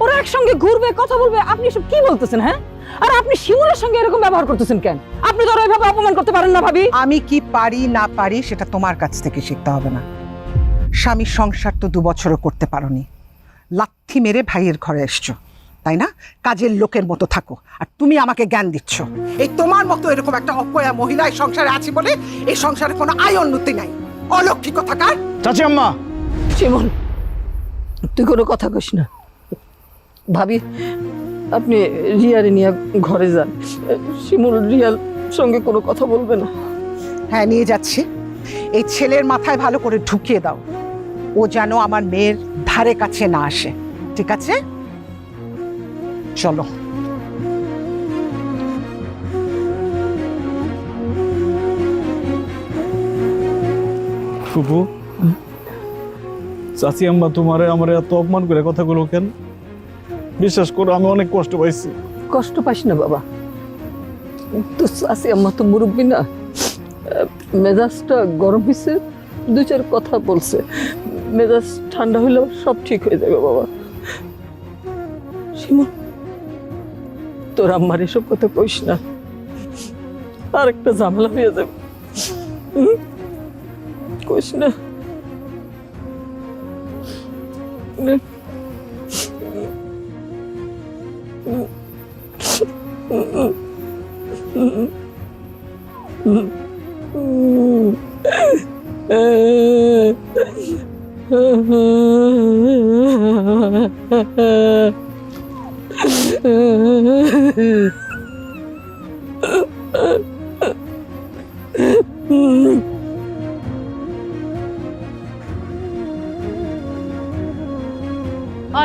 ওরা একসঙ্গে ঘুরবে, কথা বলবে, আপনি সব কি বলতেছেন? হ্যাঁ, আর আপনি শিমুলের সঙ্গে এরকম ব্যবহার করতেছেন কেন? আপনি তো আর এভাবে অপমান করতে পারেন না ভাবি। আমি কি পারি না পারি সেটা তোমার কাছ থেকে শিখতে হবে না। স্বামীর সংসার তো 2 বছরও করতে পারোনি, লাথি মেরে ভাইয়ের ঘরে এসছো, তাই না? কাজের লোকের মতো থাকো, আর তুমি আমাকে জ্ঞান দিচ্ছ। এই তোমার মতো এরকম একটা অপয়া মহিলা এই সংসারে আছে বলে এই সংসারে কোনো আয় উন্নতি নাই। অলক্ষী কথাকার। চাচি আম্মা, শিমুল তুই কোনো কথা কইস না। ভাবি আপনি রিয়ারে নিয়ে ঘরে যান, শিমুল রিয়ার সঙ্গে কোনো কথা বলবে না। হ্যাঁ, নিয়ে যাচ্ছি। এই ছেলের মাথায় ভালো করে ঢুকিয়ে দাও, ও যেন আমার মেয়ের ধারে কাছে না আসে, ঠিক আছে? চলো। ফুপু, চাচি আম্মা তোমারে আমার এত অপমান করে কথাগুলো কেন? বিশ্বাস করো, আমি অনেক কষ্ট পাইছি। কষ্ট পাইস না বাবা, তো চাচি আম্মা তো মুরব্বী না, মেজাজটা গরম হয়েছে, 2-4 কথা বলছে, মেজাজ ঠান্ডা হইলে সব ঠিক হয়ে যাবে বাবা। শিমুল তোর আম্মার এসব কথা কইস না, আর একটা ঝামেলা হয়ে যাবে, কইস না।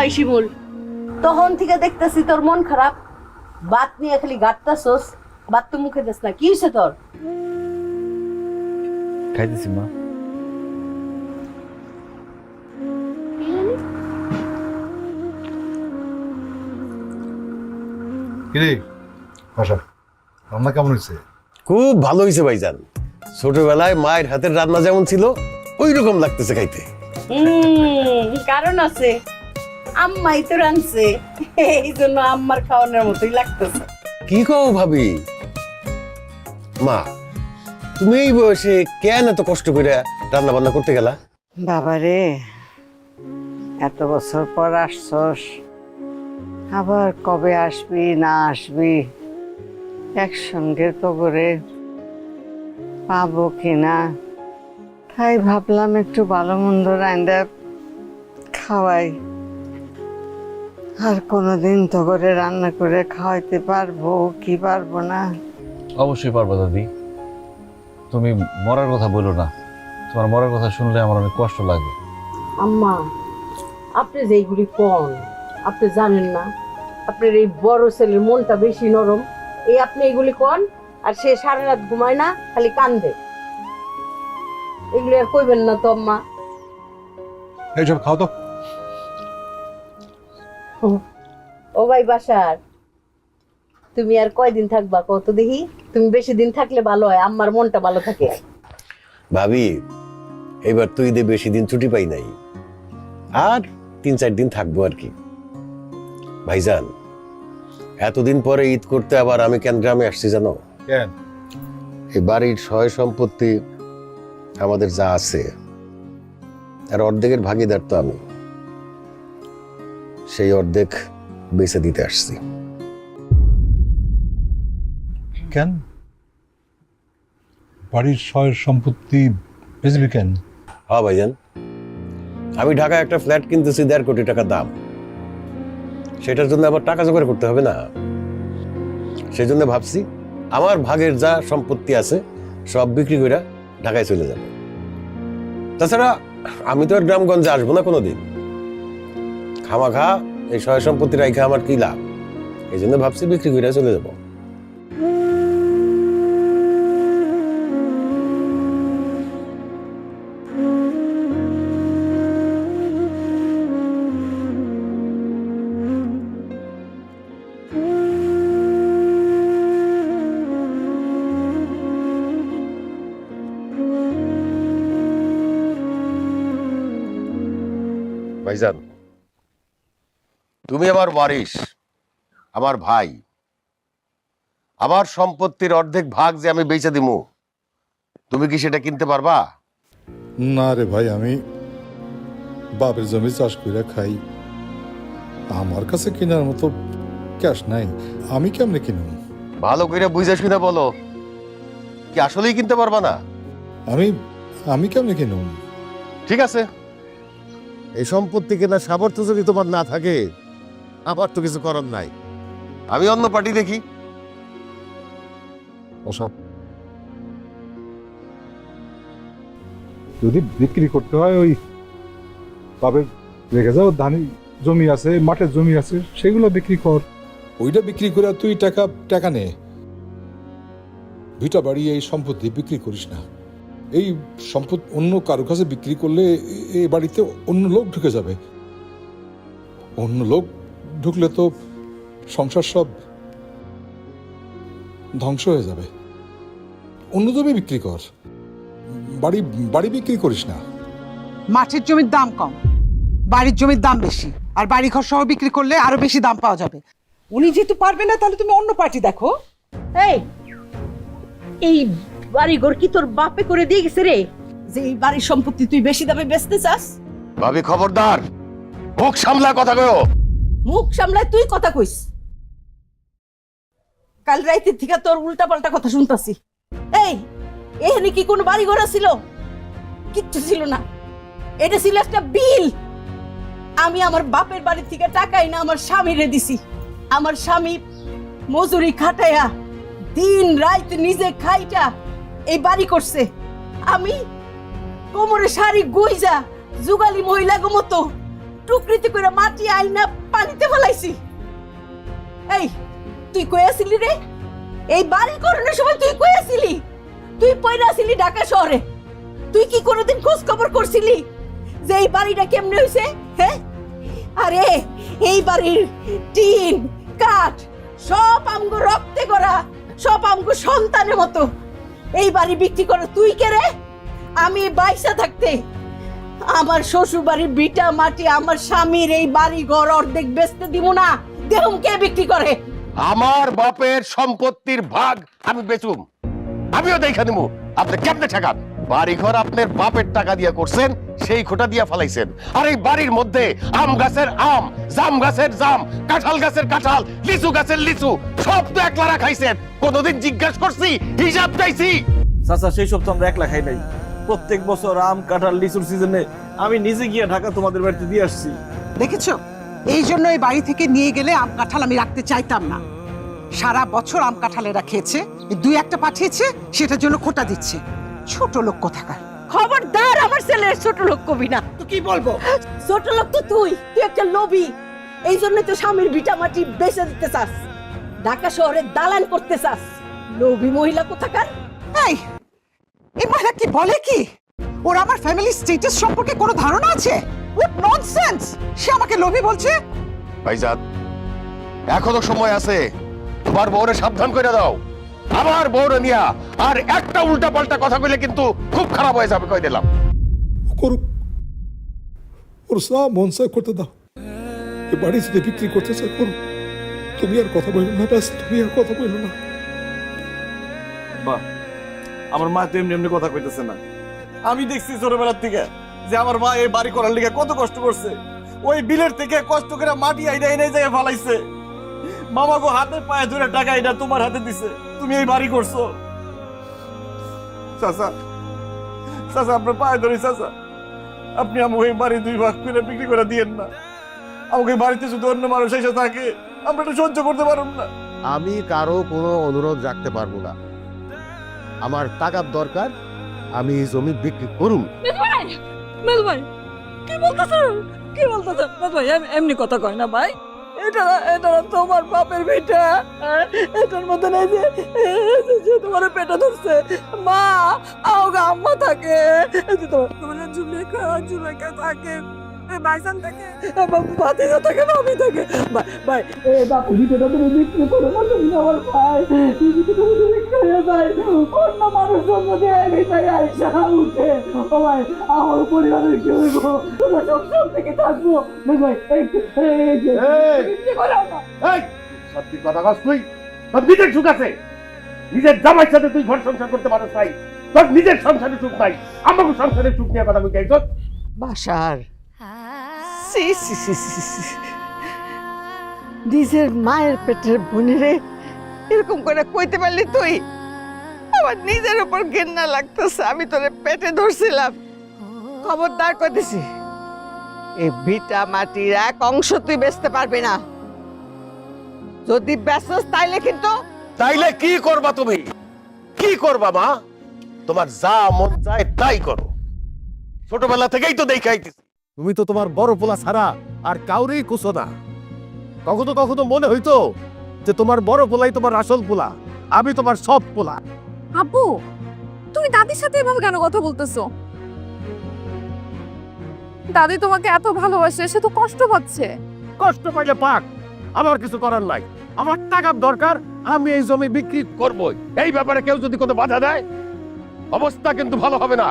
ওই শিমুল, তখন থেকে দেখতেছি তোর মন খারাপ, বাত নিয়ে খালি গাটতাছস, বাত তো মুখে দিস না, কি হইছে তোর? খাইতেছি মা। কিরে আশা, রান্না কেমন হয়েছে? খুব ভালো হয়েছে ভাইজান। ছোটবেলায় মায়ের হাতের রান্না যেমন ছিল ওই রকম লাগতেছে খাইতে। কারণ আছে, আম্মাই তো রাঁধছে, এই জন্য আম্মার খাওয়ানোর মতোই লাগতেছে। কি কও ভাবি? মা, তুমি এই বয়সে কেন এত কষ্ট করে রান্না বান্না করতে গেলা? বাবারে, এত বছর পর আসছস, আবার কবে আসবি না আসবি, একসঙ্গে তো করে পাবো কিনা, তাই ভাবলাম একটু ভালো মন্দ রান্না খাওয়াই, আর কোনোদিন তো করে রান্না করে খাওয়াইতে পারবো কি পারবো না? অবশ্যই পারবো দাদি, তুমি মরার কথা বলো না। তোমার মরার কথা শুনলে আমার অনেক কষ্ট লাগে। আম্মা, আপনি যেইগুলি কন, আপনি জানেন না আপনার এই বড় ছেলের মনটা বেশি নরম। এই আপনি এগুলি কন, আর সে সারা রাত ঘুমায় না, খালি কান্দে। এগুলি আর কইবেন না তো আম্মা। এইসব খাও তো। ও ভাই বাসার, তুমি আর কয়দিন থাকবা কত দেখি? তুমি বেশি দিন থাকলে ভালো হয়, আম্মার মনটা ভালো থাকে। ভাবি, এবার তো ঈদে বেশি দিন ছুটি পাই নাই, আর 3-4 দিন থাকবো আর কি। ভাইজান, এতদিন পরে ঈদ করতে আবার আমি কেন গ্রামে আসছি জানো? কেন? এই বাড়ির সয় সম্পত্তি আমাদের যা আছে আর অর্ধেকের ভাগিদার তো আমি, সেই অর্ধেক বেচে দিতে আসছি। কেন বাড়ির সয় সম্পত্তি বেচবি কেন? হ্যাঁ ভাইজান, আমি ঢাকায় একটা ফ্ল্যাট কিনতেছি 1.5 কোটি টাকা দাম। সেটার জন্য আবার টাকা জোগাড় করতে হবে না? সেই জন্য ভাবছি আমার ভাগের যা সম্পত্তি আছে সব বিক্রি করে ঢাকায় চলে যাবে। তাছাড়া আমি তো আর গ্রামগঞ্জে আসবো না কোনোদিন। খামাখা এই সয় সম্পত্তি রাইখা আমার কি লাভ? এই জন্য ভাবছি বিক্রি করে চলে যাবো। ভাইজান, তুমি আমার ওয়ারিশ, আমার ভাই। আমার সম্পত্তির অর্ধেক ভাগ যে আমি বেচে দিমু, তুমি কি সেটা কিনতে পারবা? না রে ভাই, আমি বাপের জমি চাষ করে খাই, আমার কাছে কেনার মতো ক্যাশ নাই। আমি কেমনে কিনুম? ভালো করে বুঝে শুনে বলো, কি আসলেই কিনতে পারবা না? আমি কেমনে কিনুম? ঠিক আছে, এই সম্পত্তি কেনার সামর্থ্য যদি তোমার না থাকে, আমার তো কিছু করার নাই। আমি অন্য পার্টি দেখি। ওসব যদি বিক্রি করতে হয়, ওই বাপের রেখে যাও ধানি জমি আছে, মাঠের জমি আছে, সেগুলো বিক্রি কর। ওইটা বিক্রি করে তুই টাকা নে। ভিটা বাড়ি এই সম্পত্তি বিক্রি করিস না। এই সম্পদ অন্য কারো কাছে বিক্রি করলে এই বাড়িতে অন্য লোক ঢুকে যাবে। অন্য লোক ঢুকলে তো সংসার সব ধ্বংস হয়ে যাবে। অন্য জমি বিক্রি কর, বাড়ি বিক্রি করিস না। মাঠের জমির দাম কম, বাড়ির জমির দাম বেশি, আর বাড়ি ঘর সহ বিক্রি করলে আরো বেশি দাম পাওয়া যাবে। উনি যেহেতু পারবে না, তাহলে তুমি অন্য পার্টি দেখো। এই বাড়িঘর কি তোর বাপে করে দিয়ে গেছে রে, যে এই বাড়ির সম্পত্তি তুই বেশি দামে বেচতে চাস? ভাবি খবরদার, মুখ সামলা কথা কয়ো। মুখ সামলায় তুই কথা কইস। কাল রাইতের থেকে তোর উল্টা পাল্টা কথা শুনতাছি। এখানে কি কোনো বাড়ি ঘর ছিল? কিচ্ছু ছিল না, এটা ছিল একটা বিল। আমি আমার বাপের বাড়ি থেকে টাকাই না আমার স্বামীরে দিছি। আমার স্বামী মজুরি খাটাইয়া দিন রাত নিজে খাইটা এই বাড়ি করছে। আমি কোমরে শাড়ি গুইজা জুগালি মহিলা গো মতো টুকরিতে করে মাটি আইনা পানিতে ফেলাইছি। তুই কই আসিলি রে? এই বাড়ি করানোর সময় তুই কই আসিলি? তুই পয়রা আসিলি ঢাকা শহরে। তুই কি কোনোদিন খোঁজ খবর করছিলি যে এই বাড়িটা কেমনে হইছে? আরে এই বাড়ির টিন কাঠ সব আমগো রক্তে করা, সব আমগো সন্তানের মতো। এই বাড়ি বিক্রি করে তুই কে রে? আমি বাইসা থাকতে আমার শ্বশুর বাড়ির বিটা মাটি আমার স্বামীর এই বাড়ি ঘর অর্ধেক বেচতে দিব না? দেখুন কে বিক্রি করে। আমার বাপের সম্পত্তির ভাগ আমি বেচুম, আমিও দেখা নিবো। আপনি কেমনে ঠেকান? বাড়ি ঘর আপনার বাপের টাকা দিয়ে করছেন, সেই খোটা দিয়া ফেলাইছেন। আর এই বাড়ির মধ্যে আম গাছের আম, জাম গাছের জাম, কাঁঠাল গাছের কাঁঠাল, লিচু গাছের লিচু সব তো একলা খাইছেন। কোনদিন জিজ্ঞাসা করছি, হিসাব চাইছি? চাচা, সেই সব তো আমরা একলা খাই নাই। প্রত্যেক বছর আম কাঁঠাল লিচুর সিজনে আমি নিজে গিয়ে ঢাকা তোমাদের বাড়িতে দিয়ে আসছি। দেখেছো, এই জন্য এই বাড়ি থেকে নিয়ে গেলে আম কাঁঠাল আমি রাখতে চাইতাম না। সারা বছর আম কাঁঠালেরা খেয়েছে, এই দুই একটা পাঠিয়েছে, সেটার জন্য খোটা দিচ্ছে। ছোট লোক কোথাকার। খবরদার আমার ছেলের ছোট লোক কবি না। তো কি বলবো? ছোট লোক তো তুই একটা লোভী। এই জন্য তো স্বামীর ভিটা মাটি বেচে দিতে চাস, ঢাকা শহরে দালান করতে চাস। লোভী মহিলা কোথাকার। এই মহিলা কি বলে কি? ওর আমার ফ্যামিলি স্ট্যাটাস সম্পর্কে কোনো ধারণা আছে? What nonsense! সে আমাকে লোভী বলছে। ভাইজান এখনো সময় আছে, তোমার বউরে সাবধান করে দাও। আমার বউরে নিয়া আর একটা উল্টা পাল্টা কথা কইলে কিন্তু খুব খারাপ হয়ে যাবে, কই দিলাম। করুক, ওর সব মন চায় করতে দাও। এ বাড়ি যদি বিক্রি করতে চায় করুক, তুমি আর কথা বললো না, ব্যাস তুমি আর কথা বললো না। বাহ, আমার মা তো এমনি এমনি কথা কইতেছে না। আমি দেখছি ছোটবেলার থেকে যে আমার মা এই বাড়ি করার লিগে কত কষ্ট করছে। ওই বিলের থেকে কষ্ট করে মাটি আইডা এনে জায়গায় ফালাইছে। মামা গো হাতে পায়ে ধরে টাকা এটা তোমার হাতে দিছে, তুমি এই বাড়ি করছো। চাচা, চাচা আপনার পায়ে ধরি চাচা, আপনি আমাকে এই বাড়ি 2 ভাগ করে বিক্রি করে দিয়েন না। আমাকে বাড়িতে যদি অন্য মানুষ এসে থাকে আমরা এটা সহ্য করতে পারব না। আমি কারো কোনো অনুরোধ রাখতে পারবো না। আমার টাকার দরকার, আমি এই জমি বিক্রি করুন। মেল ভাই কি বলতেছ? কি বলতেছ ভাই? এমনি কথা কয় না ভাই। এটা এটা তোমার বাপের ভিটা, এটার মধ্যে নাই যে তোমার পেটে ধরছে। মা আওগা আম্মা থাকে, তোমার জুলেখা থাকে, ভাইজান থাকে, ভাতিজা থাকে, ভাবি থাকে। ভাই এই বাপের ভিটাটা তুমি বিক্রি করো না, তুমি আমার ভাই। ভিটাটা তুমি খেয়ে যায়, অন্য মানুষ জন্ম দিয়ে ভিটায় আইসা উঠে। ও ভাই, আমার পরিবারের কি হইব? তোমরা সব থেকে থাকবো ভাই। সত্যি কথা কস তুই? তোর নিজের সুখ আছে, নিজের জামাইর সাথে তুই ঘর সংসার করতে পারো তাই। তোর নিজের সংসারে সুখ নাই, আমাকে সংসারের সুখ নিয়ে কথা বলতে আইছ। বাসার নিজের মায়ের পেটের বোনেরে এরকম করে কইতে পারলি তুই? আমার নিজের উপর ঘেন্না লাগতেছে, আমি তোরে পেটে ধরছিলাম। খবরদার কইতেছি, এই ভিটা মাটির এক অংশ তুই বেচতে পারবি না। যদি বেচস তাইলে কিন্তু। তাইলে কি করবা তুমি? কি করবা মা? তোমার যা মন চায় তাই করো। ছোটবেলা থেকেই তো দেখাইতেছি তুমি তো তোমার বড় পোলা ছাড়া আর কাউরেই কুছো না। কখনো কখনো মনে হইতো যে তোমার বড় পোলাই তোমার আসল পোলা, আমি তোমার সব পোলা। আব্বু, তুমি দাদির সাথে এভাবে কেন কথা বলতেছো? দাদি তোমাকে এত ভালোবাসে, সে তো কষ্ট পাচ্ছে। কষ্ট পাইলে পাক, আমার কিছু করার নাই। আমার টাকার দরকার, আমি এই জমি বিক্রি করবই। এই ব্যাপারে কেউ যদি কোনো বাধা দেয়, অবস্থা কিন্তু ভালো হবে না।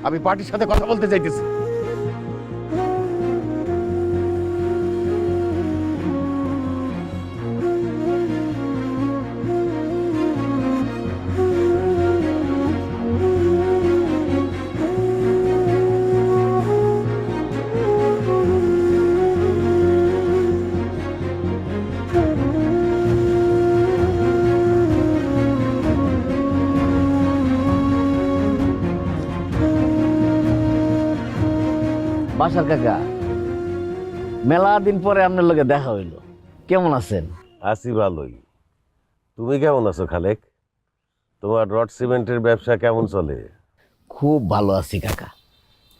আমি পার্টির সাথে কথা বলতে চাইতেছি। বাসার কাকা, মেলা দিন পরে আপনার লগে দেখা হইল, কেমন আছেন? আছি ভালোই। তুমি কেমন আছো খালেক? তোমার রড সিমেন্টের ব্যবসা কেমন চলে? খুব ভালো আছি কাকা।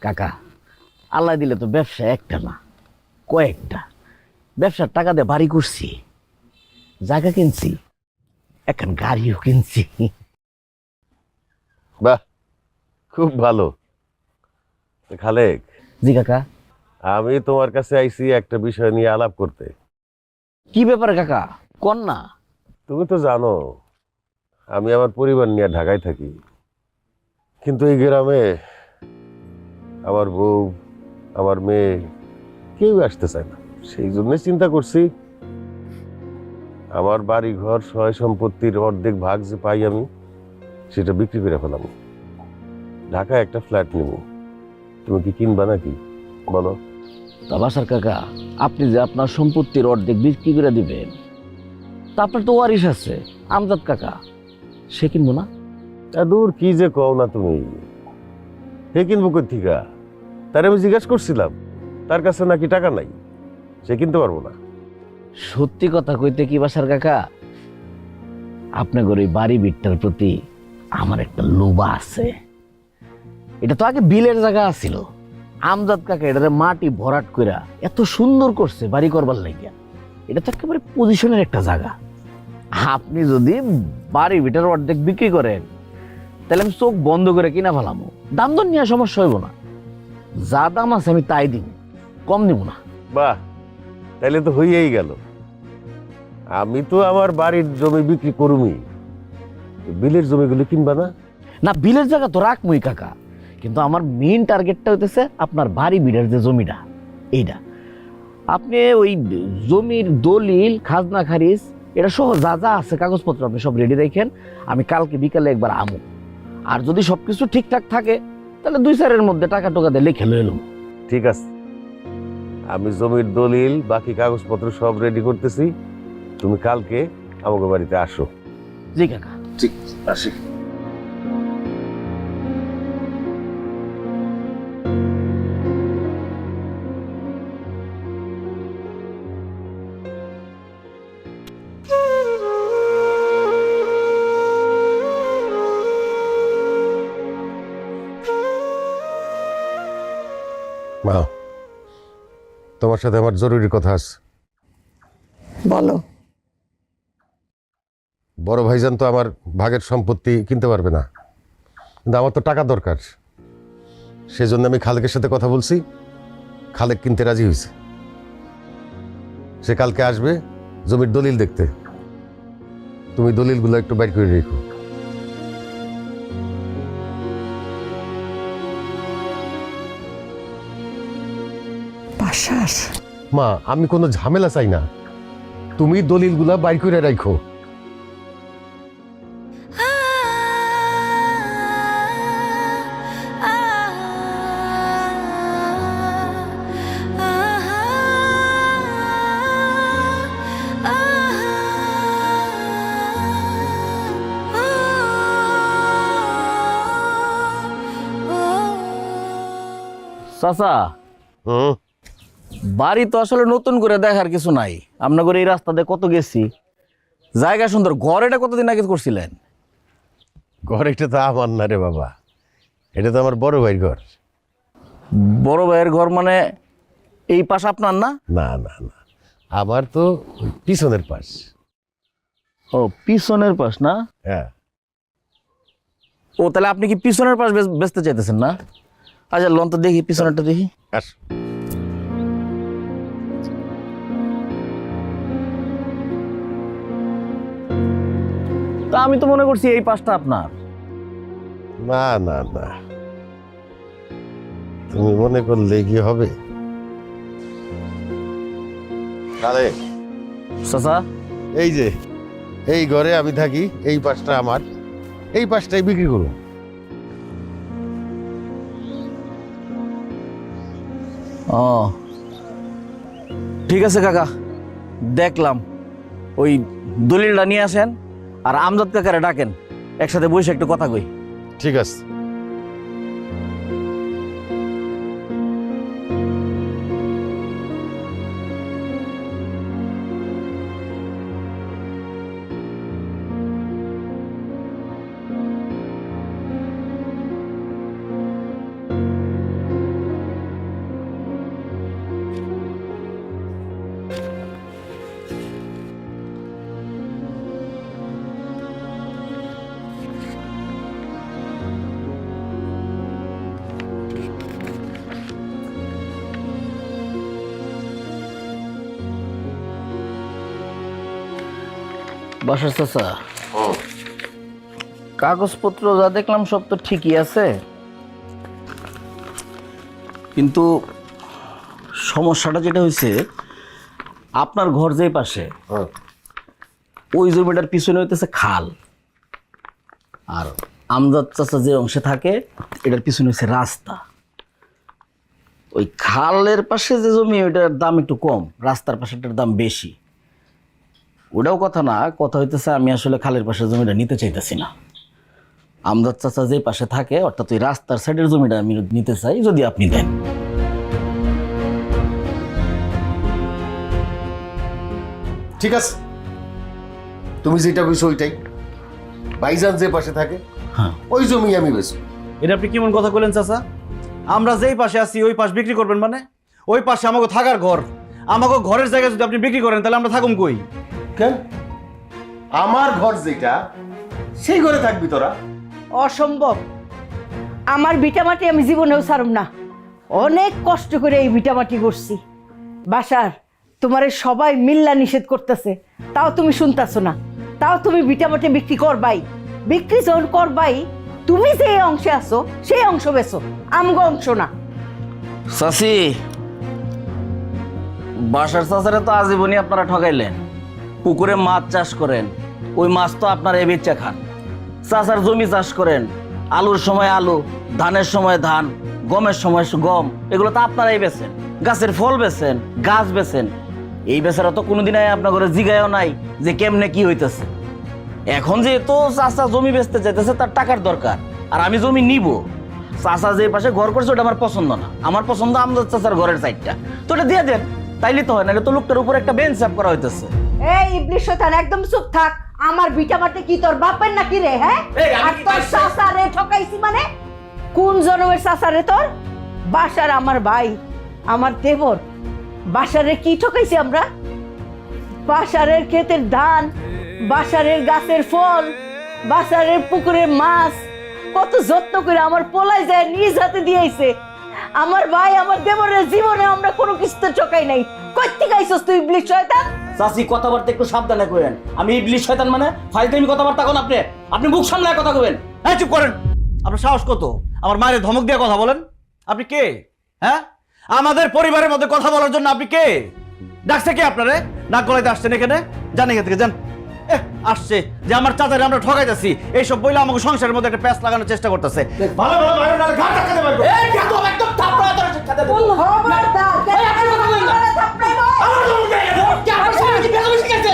কাকা, আল্লাহ দিলে তো ব্যবসা একটা না, কয়েকটা। ব্যবসার টাকা দিয়ে বাড়ি করছি, জায়গা কিনছি, এখন গাড়িও কিনছি। বাহ, খুব ভালো। খালেক, জি কাকা। আমি তোমার কাছে আইছি একটা বিষয় নিয়ে আলাপ করতে। কি ব্যাপারে কাকা, কোন না? তুমি তো জানো আমি আমার পরিবার নিয়ে ঢাকায় থাকি, কিন্তু এই গ্রামে আমার বউ, আমার মেয়ে কেউ আসতে চায় না। সেই জন্য চিন্তা করছি আমার বাড়ি ঘর সয় সম্পত্তির অর্ধেক ভাগ যে পাই আমি, সেটা বিক্রি করে ফেলাম, ঢাকায় একটা ফ্ল্যাট নিব। তুমি কি কিনবা নাকি বলো? তা বাসার কাকা, আপনি যে আপনার সম্পত্তির অর্ধেক বিক্রি করে দিবেন, তা আপনার তো ওয়ারিশ আছে, আমজাদ কাকা, সে কিনবো না? দূর কি যে কও না তুমি, হে কিনবো কোথেকা? তার আমি জিজ্ঞাসা করছিলাম, তার কাছে নাকি টাকা নাই, সে কিনতে পারবো না। সত্যি কথা কইতে কি বাসার কাকা, আপনার ওই বাড়ি বিটটার প্রতি আমার একটা লোভা আছে। এটা তো আগে বিলের জায়গা ছিল, আমজাদ কাকা এটারে মাটি ভরাট কইরা এত সুন্দর করছে বাড়ি করবার লাগিয়া। এটা তো একেবারে পজিশনের একটা জায়গা। আপনি যদি বাড়ি বিটার অর্ধেক বিক্রি করেন তাহলে আমি চোখ বন্ধ করে কিনা ফেলামো, দাম দর নিয়ে সমস্যা হইব না। যা দাম আছে আমি তাই দিব, কম দিব না। বাহ, তাইলে তো হইয়াই গেল। আমি তো আমার বাড়ির জমি বিক্রি করুমি, বিলের জমিগুলো কিনবা না? না, বিলের জায়গা তো রাখমই কাকা, কিন্তু আমার মেইন টার্গেটটা হইতেছে আপনার বাড়ি বিলের যে জমিটা, এইটা। আপনি ওই জমির দলিল, খাজনা খারিজ এটা সহ যা যা আছে কাগজপত্র আপনি সব রেডি রাখেন। আমি কালকে বিকালে একবার আমু, আর যদি সবকিছু ঠিকঠাক থাকে তাহলে 2-4 মধ্যে টাকা টোকা দিয়ে লিখে লয়ে এলাম। ঠিক আছে, আমি জমির দলিল বাকি কাগজপত্র সব রেডি করতেছি, তুমি কালকে আমাকে বাড়িতে আসো। জি কাকা। ঠিক, আসি। মা, তোমার সাথে আমার জরুরি কথা আছে। বলো। বড় ভাইজান তো আমার ভাগের সম্পত্তি কিনতে পারবে না, কিন্তু আমার তো টাকা দরকার। সেজন্য আমি খালেকের সাথে কথা বলছি, খালেক কিনতে রাজি হয়েছে। সে কালকে আসবে জমির দলিল দেখতে। তুমি দলিলগুলো একটু বাইর করে রেখো। বাসার মা, আমি কোনো ঝামেলা চাই না, তুমি দলিলগুলা বাইর করে রাখো। চাচা, হুম, বাড়ি তো আসলে নতুন করে দেখার কিছু নাই। আপনাদের এই রাস্তা দিয়ে কত গেছি, জায়গা সুন্দর। ঘর এটা কতদিন আগে করছিলেন? ঘর এটা তো আমার না রে বাবা, এটা তো আমার বড় ভাইয়ের ঘর। বড় ভাইয়ের ঘর মানে এই পাশ আপনার না? না না না, আমার তো ওই পিছনের পাশ। ও, পিছনের পাশ না? হ্যাঁ। ও, তাহলে আপনি কি পিছনের পাশ বেচতে চাইতেছেন না? আচ্ছা, লন তো দেখি পিছনেরটা দেখি। আস। তা আমি তো মনে করছি এই পাশটা আপনার। না না না, তুমি মনে করলে কি হবে? আরে চাচা, এই যে এই ঘরে আমি থাকি, এই পাশটা আমার, এই পাশটাই বিক্রি করুন। ও ঠিক আছে কাকা, দেখলাম। ওই দলিলটা নিয়ে আসেন আর আমজাদ কাকারে ডাকেন, একসাথে বসে একটু কথা কই। ঠিক আছে। বাসার চাচা, কাগজপত্র যা দেখলাম সব তো ঠিকই আছে, কিন্তু সমস্যাটা যেটা হয়েছে, আপনার ঘর যে পাশে, ওই জমিটার পিছনে হইতেছে খাল, আর আমজাদ চাচা যে অংশে থাকে এটার পিছনে হচ্ছে রাস্তা। ওই খালের পাশে যে জমি ওইটার দাম একটু কম, রাস্তার পাশেটার দাম বেশি। ওটাও কথা না, কথা হইতেছে আমি আসলে খালের পাশের জমিটা নিতে চাইতেছি না। আমজাদ চাচা যে পাশে থাকে, অর্থাৎ ওই রাস্তার সাইডের জমিটা আমি নিতে চাই, যদি আপনি দেন। ঠিক আছে, তুমি যেটা কইছো ওইটাই। ভাইজান যে পাশে থাকে হ্যাঁ ওই জমি আমি বেচব। এটা আপনি কেমন কথা বলেন চাচা? আমরা যেই পাশে আছি ওই পাশ বিক্রি করবেন মানে? ওই পাশে আমাকে থাকার ঘর, আমাকে ঘরের জায়গা যদি আপনি বিক্রি করেন তাহলে আমরা থাকুম কই? কেন? আমার ঘর যেটা সেই ঘরে থাকবি তোরা। অসম্ভব। আমার ভিটামাটি আমি জীবনেও ছাড়ব না। অনেক কষ্ট করে এই ভিটামাটি করছি। বাসার তোমারে সবাই মিল্লা নিষেধ করতেছে, তাও তুমি শুনতেছো না। তাও তুমি ভিটামাটি বিক্রি করবাই। বিক্রি যখন করবাই, তুমি যে অংশে আছো সেই অংশ বেছো, আমগো অংশ না। চাচি, বাসার চাচারে তো আজীবনই আপনারা ঠকাইলেন। পুকুরে মাছ চাষ করেন, ওই মাছ তো আপনারা এই বেচা খান। চাচার জমি চাষ করেন, আলুর সময় আলু, ধানের সময় ধান, গমের সময় গম, এগুলো তো আপনারাই বেচেন। গাছের ফল বেচেন, গাছ বেচেন। এই বেচারা তো কোনোদিন আপনার ঘরে জিগায়ও নাই যে কেমনে কি হইতেছে। এখন যেহেতু চাচা জমি বেচতে চাইতেছে, তার টাকার দরকার, আর আমি জমি নিব। চাচা যে পাশে ঘর করছে ওটা আমার পছন্দ না। আমার পছন্দ আমাদের চাচার ঘরের সাইডটা, তো ওটা দিয়ে দেন, তাইলে তো হয়। নাহলে তো লোকটার উপর একটা বেঞ্চ সাফ করা হইতেছে। এই ইবলিশ শয়তান, একদম চুপ থাক। আমার ভিটামাটি কি তোর বাপের নাকি রে? হ্যাঁ, আর তোর চাচারে ঠকাইছি মানে? কোন জন্মের চাচারে তোর? বাসার আমার ভাই, আমার দেবর। বাসারে কি ঠকাইছি আমরা? বাসারের ক্ষেতের ধান, বাসারের গাছের ফল, বাসারের পুকুরের মাছ কত যত্ন করে আমার পোলাই যায় নিজ হাতে দিয়েছে। আমার ভাই, আমার দেবরের জীবনে আমরা কোনো কিছুতে ঠকাই নাই। কই থেকে আইছস তুই ইবলিশ শয়তান? চাচি, কথাবার্তা একটু সাবধানে কইেন। আমি ইবলিশ শয়তান মানে ফাইলটাইমি কথাবার্তা কোন? আপনি মুখ সামলায় কথা কইবেন। হ্যাঁ চুপ করেন। আপনার সাহস কত আমার মায়ের ধমক দিয়ে কথা বলেন? আপনি কে? হ্যাঁ, আমাদের পরিবারের মধ্যে কথা বলার জন্য আপনি কে? ডাকছে কে আপনারে? নাক গলাইতে আসছেন এখানে? জান এখান থেকে যান। আসছে যে আমার চাচারে আমরা ঠকাইতেছি, এইসব বইলে আমাকে সংসারের মধ্যে একটা প্যাঁচ লাগানোর চেষ্টা করতেছে। ভালো ভালো ভালো নালে ঘাট ধাক্কা দেব। এই একদম একদম থাপড়া ধরে শিক্ষা দেব। খবরদার, এই আপনি কথা বলেন না। আমার তো মুখে গেছে। কি আপনার সামনে কি বেজে বেশি গেছে?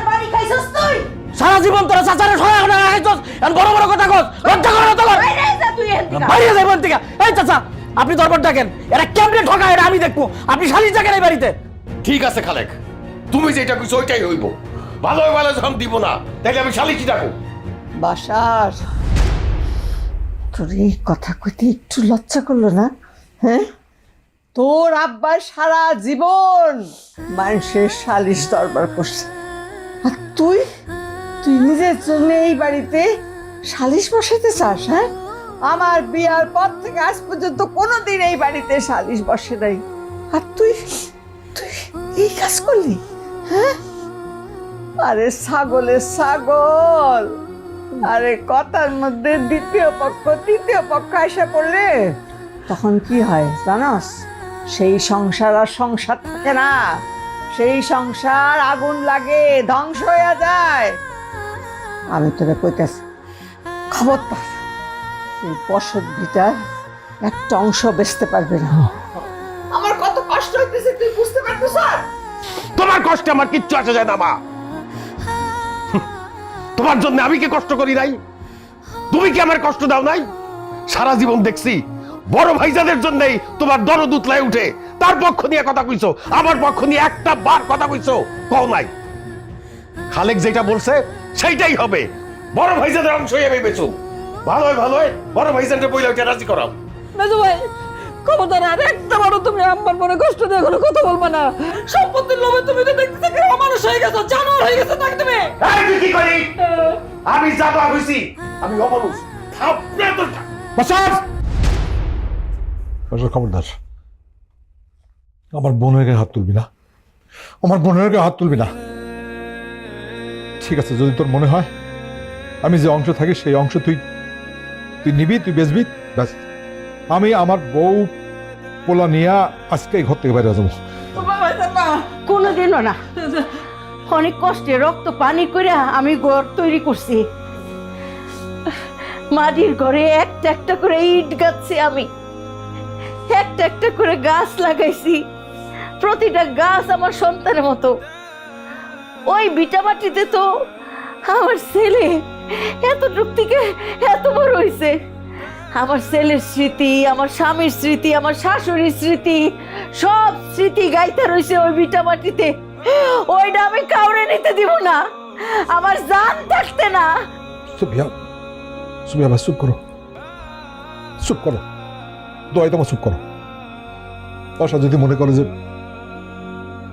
বাড়ি খাইছস তুই? সারা জীবন তোরা চাচারে ঠকাই না রাখছস, এখন বড় বড় কথা কস। লজ্জা করে না তোর? বাইরে যা তুই এখান থেকে। বাইরে যাইবন থেকে। এই চাচা, আপনি দরবার ডাকেন। এরা কেমনে ঠকায় এটা আমি দেখবো। আপনি শালিশ ডাকেন এই বাড়িতে। ঠিক আছে খালেক, তুমি যেটা কইছো ওইটাই হইব। ভালো ভালো যখন দিব না তাইলে আমি শালিকি ডাকো। বাসার তোর এই কথা কইতে একটু লজ্জা করলো না? হ্যাঁ, তোর আব্বা সারা জীবন মানুষের সালিশ দরবার করছে, আর তুই তুই নিজের জন্য এই বাড়িতে সালিশ বসাতে চাস? হ্যাঁ, আমার বিয়ার পর থেকে আজ পর্যন্ত কোনোদিন এই বাড়িতে সালিশ বসে নাই, আর তুই তুই এই কাজ করলি? হ্যাঁ, আরে ছাগলের ছাগল। আরে কথার মধ্যে দ্বিতীয় পক্ষ তৃতীয় পক্ষ এসে পড়লে তখন কি হয় জানাস? সেই সংসার আর সংসার থাকে না, সেই সংসার আগুন লাগে, ধ্বংস হয়ে যায়। আমি তোরে কইতেছি, খবরদার এই বসত ভিটার একটা অংশ বেচতে পারবে না। আমার কত কষ্ট হইতেছে তুই বুঝতে পারছিস? তোমার কষ্টে আমার কিচ্ছু আসে যায় না মা। তোমার জন্য আমি কি কষ্ট করি নাই? তুমি কি আমার কষ্ট দাও নাই? সারা জীবন দেখছি বড় ভাইজানের জন্যই তোমার দরদ উতলায় উঠে। তার পক্ষ নিয়ে কথা কইছো, আমার পক্ষ নিয়ে একটা বার কথা কইছো কও নাই। খালেক যেটা বলছে সেইটাই হবে। বড় ভাইজানের অংশই আমি বেচো। ভালোই ভালোই বড় ভাইজানকে বইলে ওইটা রাজি করাও। মেজো ভাই, খবরদার আর একটা বারও তুমি আমার মনে কষ্ট দিয়ে কোনো কথা বলবা না। সম্পত্তির লোভে তুমি তো দেখতে দেখতে মানুষ হয়ে গেছো, জানোয়ার হয়ে গেছো নাকি তুমি? এই তুই কি করি? আমি জাবা হইছি, আমি অমানুষ। থাপড়ে তোর বসাস। খবরদার, আমার বোনের গায়ে হাত তুলবি না, আমার বোনের গায়ে হাত তুলবি না। ঠিক আছে, যদি তোর মনে হয় আমি যে অংশ থাকি সেই অংশ তুই তুই নিবি, তুই বেচবি, ব্যাস। আমি আমার বউ পোলা নিয়ে আজকে ঘর থেকে বাইরে যাবো। কোনোদিনও না। অনেক কষ্টে রক্ত পানি করে আমি ঘর তৈরি করছি। মাটির ঘরে একটা একটা করে ইট গাচ্ছি, আমি একটা একটা করে গাছ লাগাইছি। প্রতিটা গাছ আমার সন্তানের মতো। ওই ভিটামাটিতে তো আমার ছেলে এতটুক থেকে এত বড় হয়েছে। আমার ছেলের স্মৃতি, আমার স্বামীর স্মৃতি, আমার শাশুড়ির স্মৃতি, সব স্মৃতি গাইতে রয়েছে ওই ভিটামাটিতে। ওইটা আমি কাউরে নিতে দিব না, আমার জান থাকতে না। সুবিয়া, সুবিয়া ভাই চুপ করো, চুপ করো, দোয়াই তোমার চুপ করো। আশা যদি মনে করে যে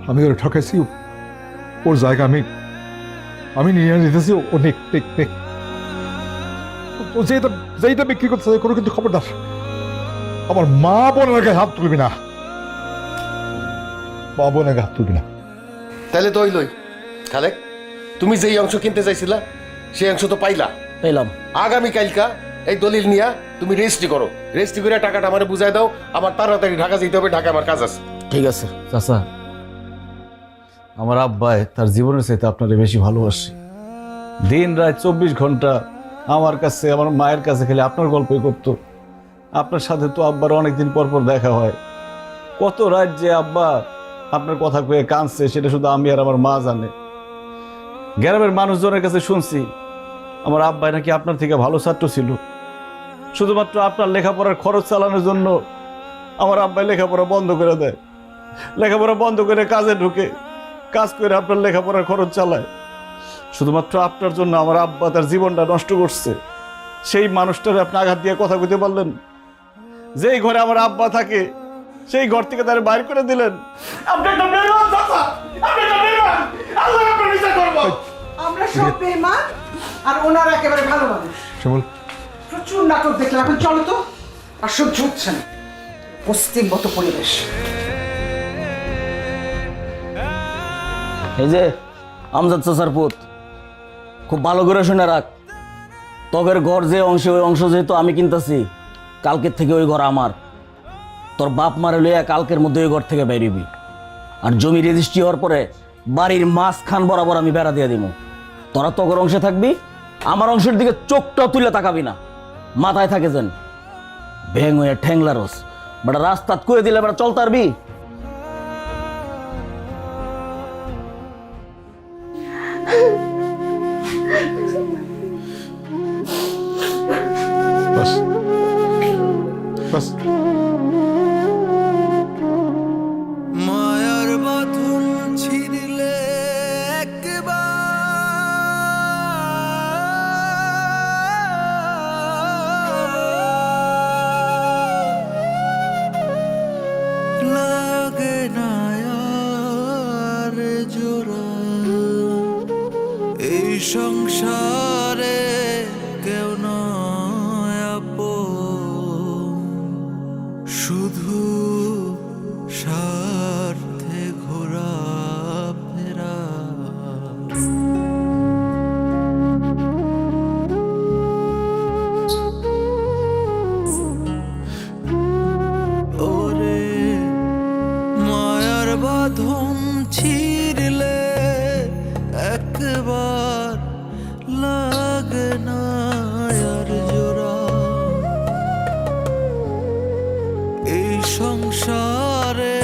আমি ওর ঠকাইছি, ওর জায়গা আমি নিয়ে নিতেছি, ও নিক নিক নিক, ও যেইটা বিক্রি করতে চাই করো, কিন্তু খবরদার আমার মা বোনের গায়ে হাত তুলবি না, মা বোনের গায়ে হাত তুলবি না। তাহলে তো লই খালেক, তুমি যেই অংশ কিনতে চাইছিলা সেই অংশ তো পাইলা। পেলাম। আগামী কালকা এই দলিল নিয়া তুমি রেজিস্ট্রি করো, রেজিস্ট্রি করে টাকাটা আমারে বুঝাই দাও, আমার তাড়াতাড়ি ঢাকা যেতে হবে, ঢাকা আমার কাজ আছে। ঠিক আছে। চাচা, আমার আব্বাই তার জীবনের চাইতে আপনারে বেশি ভালোবাসে। দিন রাত 24 ঘন্টা আমার কাছে, আমার মায়ের কাছে খেলে আপনার গল্পই করতো। আপনার সাথে তো আব্বার অনেকদিন পর পর দেখা হয়। কত রাত যে আব্বা আপনার কথা কয়ে কাঁদছে সেটা শুধু আমি আর আমার মা জানে। গ্রামের মানুষজনের কাছে শুনছি আমার আব্বাই নাকি আপনার থেকে ভালো ছাত্র ছিল। শুধুমাত্র আপনার লেখাপড়ার খরচ চালানোর জন্য আমার আব্বাই লেখাপড়া বন্ধ করে দেয়। লেখাপড়া বন্ধ করে কাজে ঢুকে, কাজ করে আপনার লেখাপড়ার খরচ চালায়। শুধুমাত্র আপনার জন্য আমার আব্বা তার জীবনটা নষ্ট করছে। সেই মানুষটারে আপনি আঘাত দিয়ে কথা কইতে পারলেন? যেই ঘরে আমার আব্বা থাকে সেই ঘর থেকে তার বাইর করে দিলেন। আমরা সব বেঈমান আর ওনারা একেবারে ভালো মানুষ। শ্যামল, প্রচুর নাটক দেখলাম, এখন চলো তো, আর সহ্য হচ্ছে না অস্থিরগত পরিবেশ। এই যে আমজাদ চাচার পুত, খুব ভালো করে শুনে রাখ, তগের ঘর যে অংশে, ওই অংশ যেহেতু আমি কিনতেছি, কালকের থেকে ওই ঘর আমার। তোর বাপ মারে লইয়া কালকের মধ্যে ওই ঘর থেকে বেরিবি। আর জমি রেজিস্ট্রি হওয়ার পরে বাড়ির মাঝখান বরাবর আমি বেড়া দিয়ে দিব। তোরা তগর অংশে থাকবি, আমার অংশের দিকে চোখটা তুলে তাকাবি না। মাথায় থাকে যেন ভেং হয়ে ঠ্যাংলারস বেটা, রাস্তাত করে দিলে বেটা চলতে পারবি। বাস বাস। মায়ার বাঁধন ছিঁড়লে লাগে না আর জোড়া, এই সংসারে কেউ নয় আপন, শুধু স্বার্থে ঘোরা ফেরা। ওরে মায়ার বাঁধন ছিঁড়লে একবার লাগে না আর জোড়া, এই সংসারে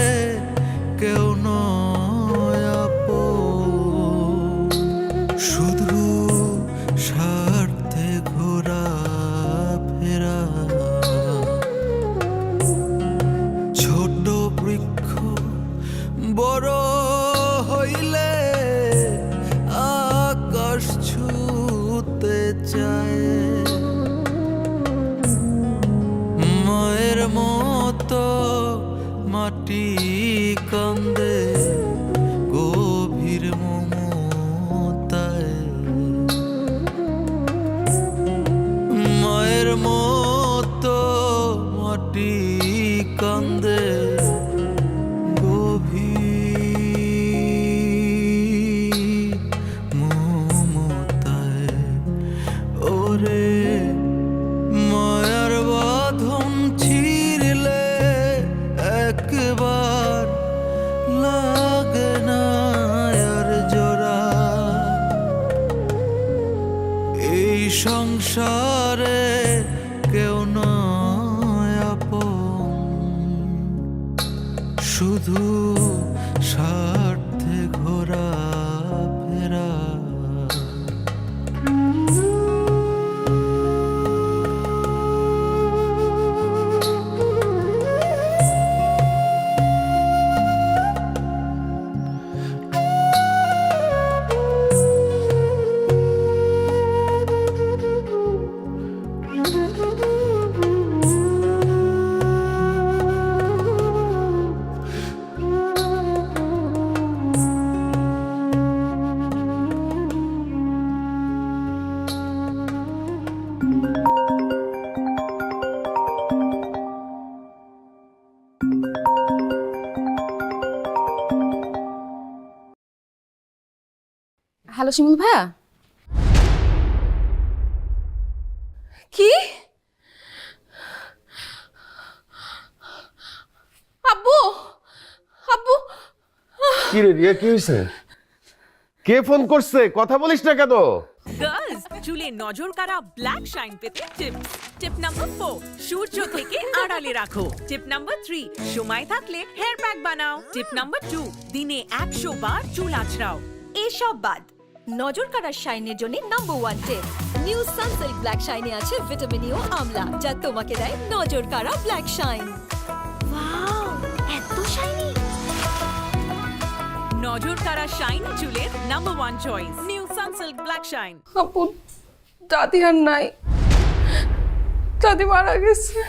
কেউ নয় আপন, শুধু স্বার্থে ঘোরা ফেরা। ছোট বৃক্ষ বড় হইলে আকাশ ছুতে চায়, মায়ের মতো মাটি কান্দে গভীর মমতায়, মায়ের মতো মাটি কান্দে গভীর মমতায়। ওরে মায়ার বাঁধন ছিঁড়লে একবার লাগে না আর জোড়া, এই সংসারে কেউ নয় আপন, শুধু স্বার্থে ঘোরা ফেরা। হ্যালো শিমুল ভাইয়া, কি আব্বু আব্বু কি রে রিয়া, কি হয়েছে? কে ফোন করছে? কথা বলিস না কেন? গার্লস, চুলে নজর কাড়া ব্ল্যাক শাইন পেতে টিপস। টিপ নাম্বার 4, সূর্য থেকে আড়ালে রাখো। টিপ নাম্বার 3, সময় থাকলে হেয়ার প্যাক বানাও। টিপ নাম্বার 2, দিনে 100 বার চুল আঁচড়াও। এসব বাদ নজর কাড়ার শাইনের জন্য নাম্বার 1 টিপ নিউ সানসিল্ক ব্ল্যাক শাইনে আছে ভিটামিন ই ও আমলা, যা তোমাকে দেয় নজর কাড়া ব্ল্যাক শাইন। ওয়াও, এত শাইনি! নজর কাড়া শাইন চুলের number 1 choice, new Sunsilk black shine. আপু দাদি আর নাই, দাদি মারা গেছে।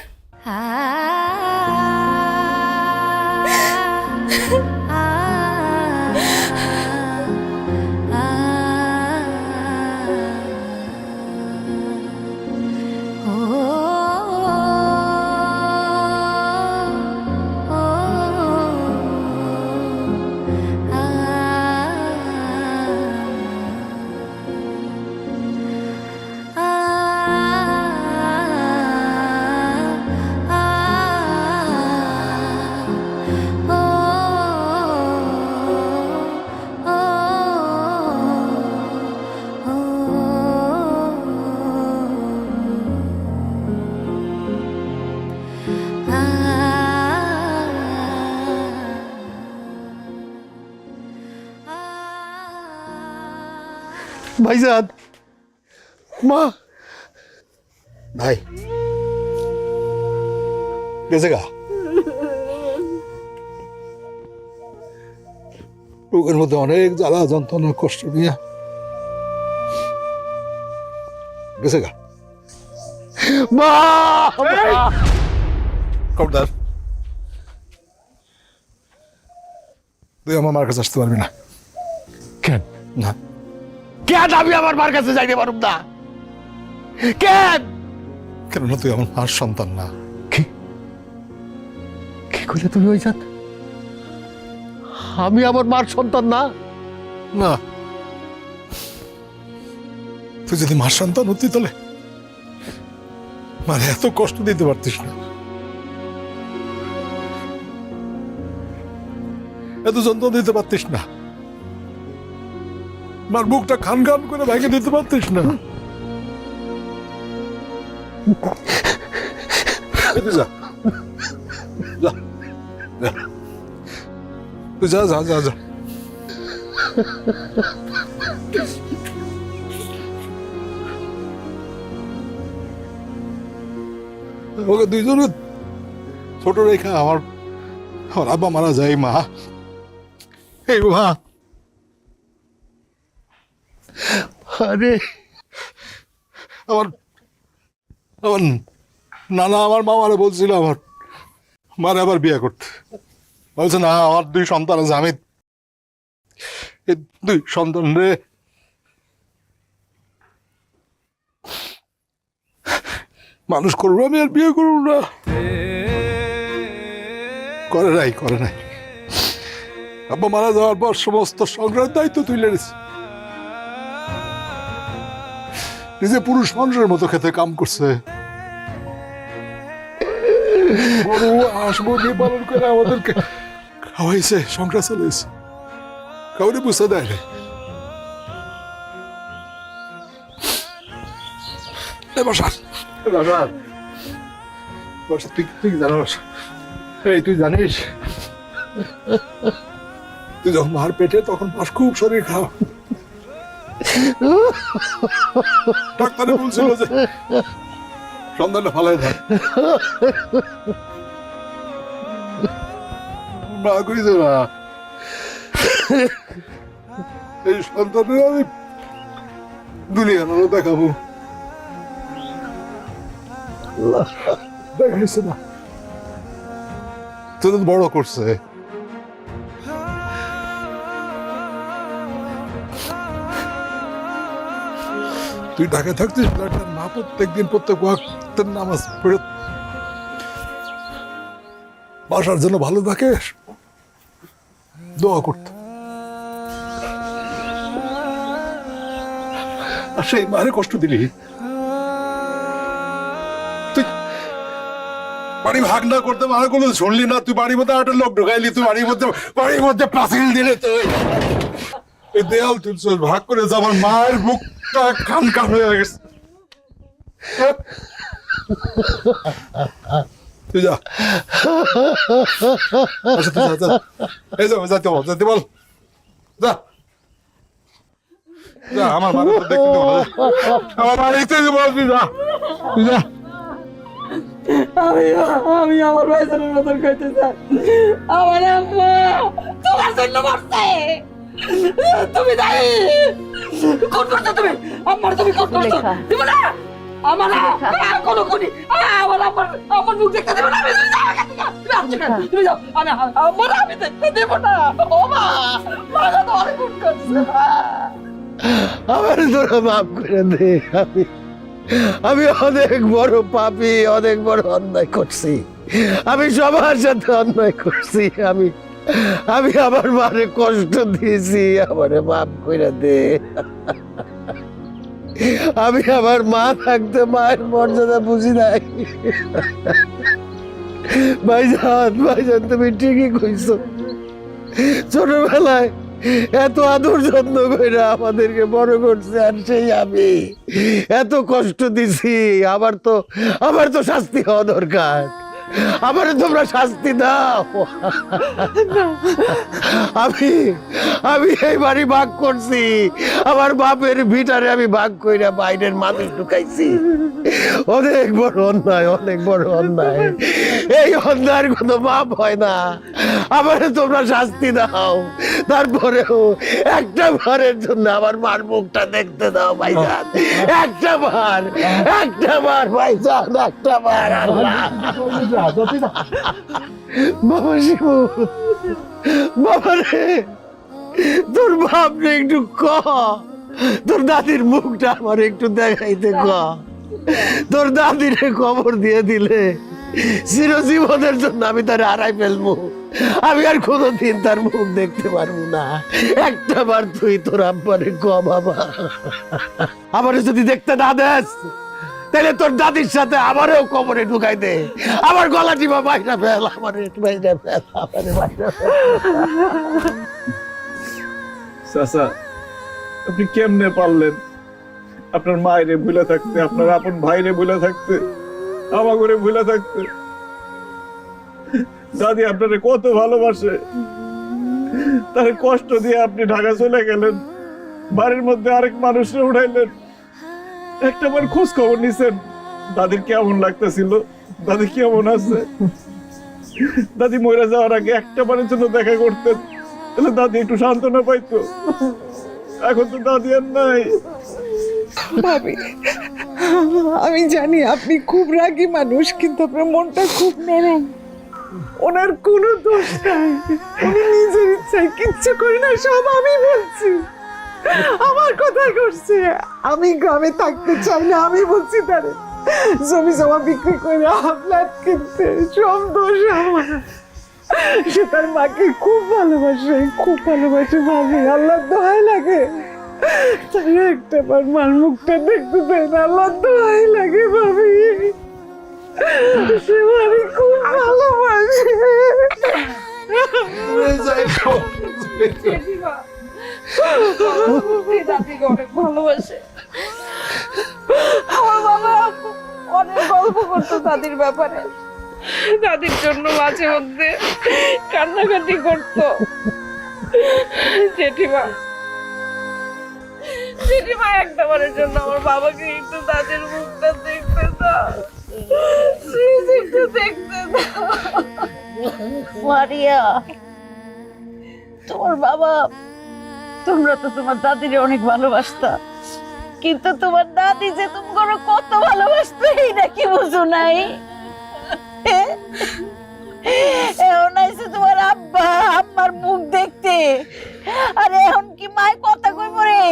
ভাইজান, মা, ভাই গেছে গা, বুকের মধ্যে অনেক জ্বালা যন্ত্রণা কষ্ট নিয়ে গেছে গা। মা, খবরদার, তুই আমার মার কাছে আসতে পারবি না। কেন? না, কেন আমি আমার মার কাছে যাইতে পারব না? কেন? কেননা তুই আমার মার সন্তান না। কি কইলে তুমি ওই জাত? আমি আমার মার সন্তান না? না, তুই যদি মার সন্তান হতি তাহলে মানে এত কষ্ট দিতে পারতিস না, এত যন্ত্রণা দিতে পারতিস না, মার বুকটা খান খান করে ভেঙে দিতে পারতিস না। তুই যা, যা, যা। তুই যা যা যা যা। ওকে দুইজনে ছোট রেখা আমার আব্বা মারা যায়। মা, এই মা, আরে আমার আমার নানা আমার মামারে বলছিল আমার মারে আবার বিয়ে করতে, বলছে না আমার 2 সন্তান আছে, আমি এই 2 সন্তান রে মানুষ করবো, আমি আর বিয়ে করবো না। করে নাই আব্বা মারা যাওয়ার পর সমস্ত সংগ্রামের দায়িত্ব তুলে নিয়েছে, নিজে পুরুষ মানুষের মতো খেতে কাম করছে, গরু হাঁস মুরগি পালন করে আমাদেরকে খাওয়াইছে, সংসার চালাইছে, কাউরে বুঝতে দেয় না। তুই জানিস, এই তুই জানিস তুই যখন মার পেটে তখন মাস খুব শরীর খারাপ, ডাক্তারে বলছিল যে সন্তানটা ফালাই দেয়, মা কইছে না এই সন্তানের আমি দুনিয়ার আলো দেখাবো, দেখাইছে না, তুই তো বড় করছে। তুই ঢাকায় থাকতিস, মা প্রত্যেকদিন প্রত্যেক ওয়াক্তের নামাজ পড়ে বাসার জন্য ভালো থাকে দোয়া করত। আর সেই মারে কষ্ট দিলি। তুই বাড়ি ভাগ না করতে মানা করলো, শুনলি না? তুই বাড়ির মধ্যে একটা লোক ঢুকাইলি, তুই বাড়ির মধ্যে পাঁচিল দিলে, তুই এই দেয়াল তুই ভাগ করে যা। আমার মায়ের মুখটা কান কান হয়ে গেছে। তুই যা, আচ্ছা তুই যা, এই যাতে বল, যাতে বল, যা যা। আমার বাড়ি দেখতে দেবো, আমার বাড়িতে বলবি, যা তুই যা। আমি আমার ভাইজানের মতন কইতে চাই। আমার আম্মা তোমার জন্য মরছে। তুমি দায়ী। কোন করছো তুমি? আমার তুমি কোন করছো? তুমি না আমার কোন কোনি আমার মুখ দেখতে দেব না। তুমি যাও। আমি দেখতে দেব না। ও মা মারা তো অনেক কোন করছে। আমার তোরা মাফ করে দে। আমি অনেক বড় পাপী, অনেক বড় অন্যায় করছি। আমি সবার সাথে অন্যায় করছি। আমি আমার মারে কষ্ট দিয়েছি, আমারে মাফ করে দে। আমি আমার মা থাকতে মায়ের মর্যাদা বুঝি নাই। ভাইজান তুমি ঠিকই কইছো। ছোটবেলায় এত আদর যত্ন করে আমাদেরকে বড় করছে, আর সেই আমি এত কষ্ট দিছি। আমার তো শাস্তি হওয়া দরকার। আমারে তোমরা শাস্তি দাও। আমি এই বাড়ি ভাগ করছি, আমার বাপের ভিটারে আমি ভাগ কইরা বাইরের মানুষ ঢুকাইছি। অনেক বড় অন্যায়, অনেক বড় অন্যায়। এই অন্যায়ের কোনো মাপ হয় না। আমারে তোমরা শাস্তি দাও, তারপরেও একটা বারের জন্য আমার মার মুখটা দেখতে দাও ভাইজান। একটা বার ভাইজান, একটা বার। বাবা শিবু, বাবা রে, তোর ভাবরে একটু তোর দাদির মুখটা আমার একটু দেখাইতে তোর দাদিরে খবর দিয়ে দিলে চিরজীবনের জন্য আমি তার হারাই ফেলবো। আমি আর কোনোদিন তার মুখ দেখতে পারবো না। একটা বার তুই তোর আব্বারে বাবা, আমারে যদি দেখতে না দেস তাহলে তোর দাদির সাথে আমারও কবরে ঢুকাই দে। আমার গলা টিপা বাইরা ফেল, আমার বাইরা ফেল, আমার বাইরা ফেল। চাচা, আপনি কেমনে পারলেন আপনার মায়েরে ভুলে থাকতে, আপনার আপন ভাইরে ভুলে থাকতে, আমার করে ভুলে থাকতে? দাদি আপনারে কত ভালোবাসে, তার কষ্ট দিয়ে আপনি ঢাকা চলে গেলেন, বাড়ির মধ্যে আরেক মানুষরে উঠাইলেন। একটা বার খোঁজ খবর নিছেন দাদির কেমন লাগতেছিল, দাদি কেমন আছে? দাদি মরে যাওয়ার আগে একটা বারের জন্য দেখা করতেন, তাহলে দাদি একটু সান্ত্বনা পাইতো। এখন তো দাদি আর নাই। ভাবি, আমি জানি আপনি খুব রাগী মানুষ, কিন্তু আপনার মনটা খুব নরম। ওনার কোনো দোষ নাই, উনি নিজের ইচ্ছায় কিচ্ছু করি না, সব আমি বলছি। আমার কথা করছে, আমি গ্রামে থাকতে চাই না, আমি বলছি তারে জমি জমা বিক্রি করে ফ্ল্যাট কিনতে, সব দোষ আমার। সে তার মাকে খুব ভালোবাসে, খুব ভালোবাসে। ভাবি, আল্লাহ দোহাই লাগে তাহলে একটা বার মার মুখটা দেখতে দেয় না, আল্লাহ দোহাই লাগে। ভাবি, সে মারে খুব ভালোবাসে। অনেক ভালোবাসে। আমার বাবা অনেক গল্প করতো দাদির ব্যাপারে। দাদির জন্য মাঝে মধ্যে কান্নাকাটি করতো। জেঠিমা একটা বারের জন্য আমার বাবাকে একটু দাদির মুখটা দেখতে দাও, একটু দেখতে দাও। মারিয়া, তোমার বাবা, তোমরা তো তোমার দাদিরে অনেক ভালোবাসতা, কিন্তু তোমার দাদি যে তোমাকে কত ভালোবাসতো এইটা কি বুঝো নাই? এখন আইছে তোমার আব্বা আম্মার মুখ দেখতে, আরে এখন কি মায় কথা কই পড়ে?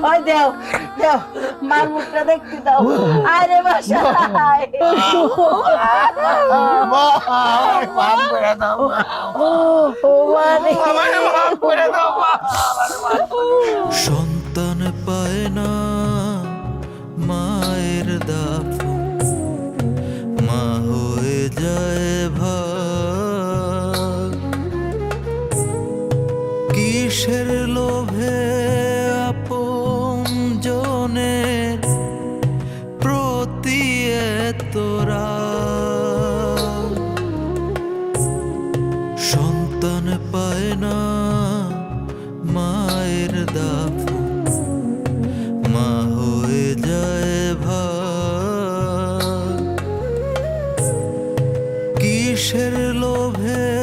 ওই দাও দাও, মার মুখটা দেখতে দাও। আরে বাসা সন্তান পায় সন্তান পায় না মায়ের দাফন, মা হয়ে যায় ভার। কিসের লোভে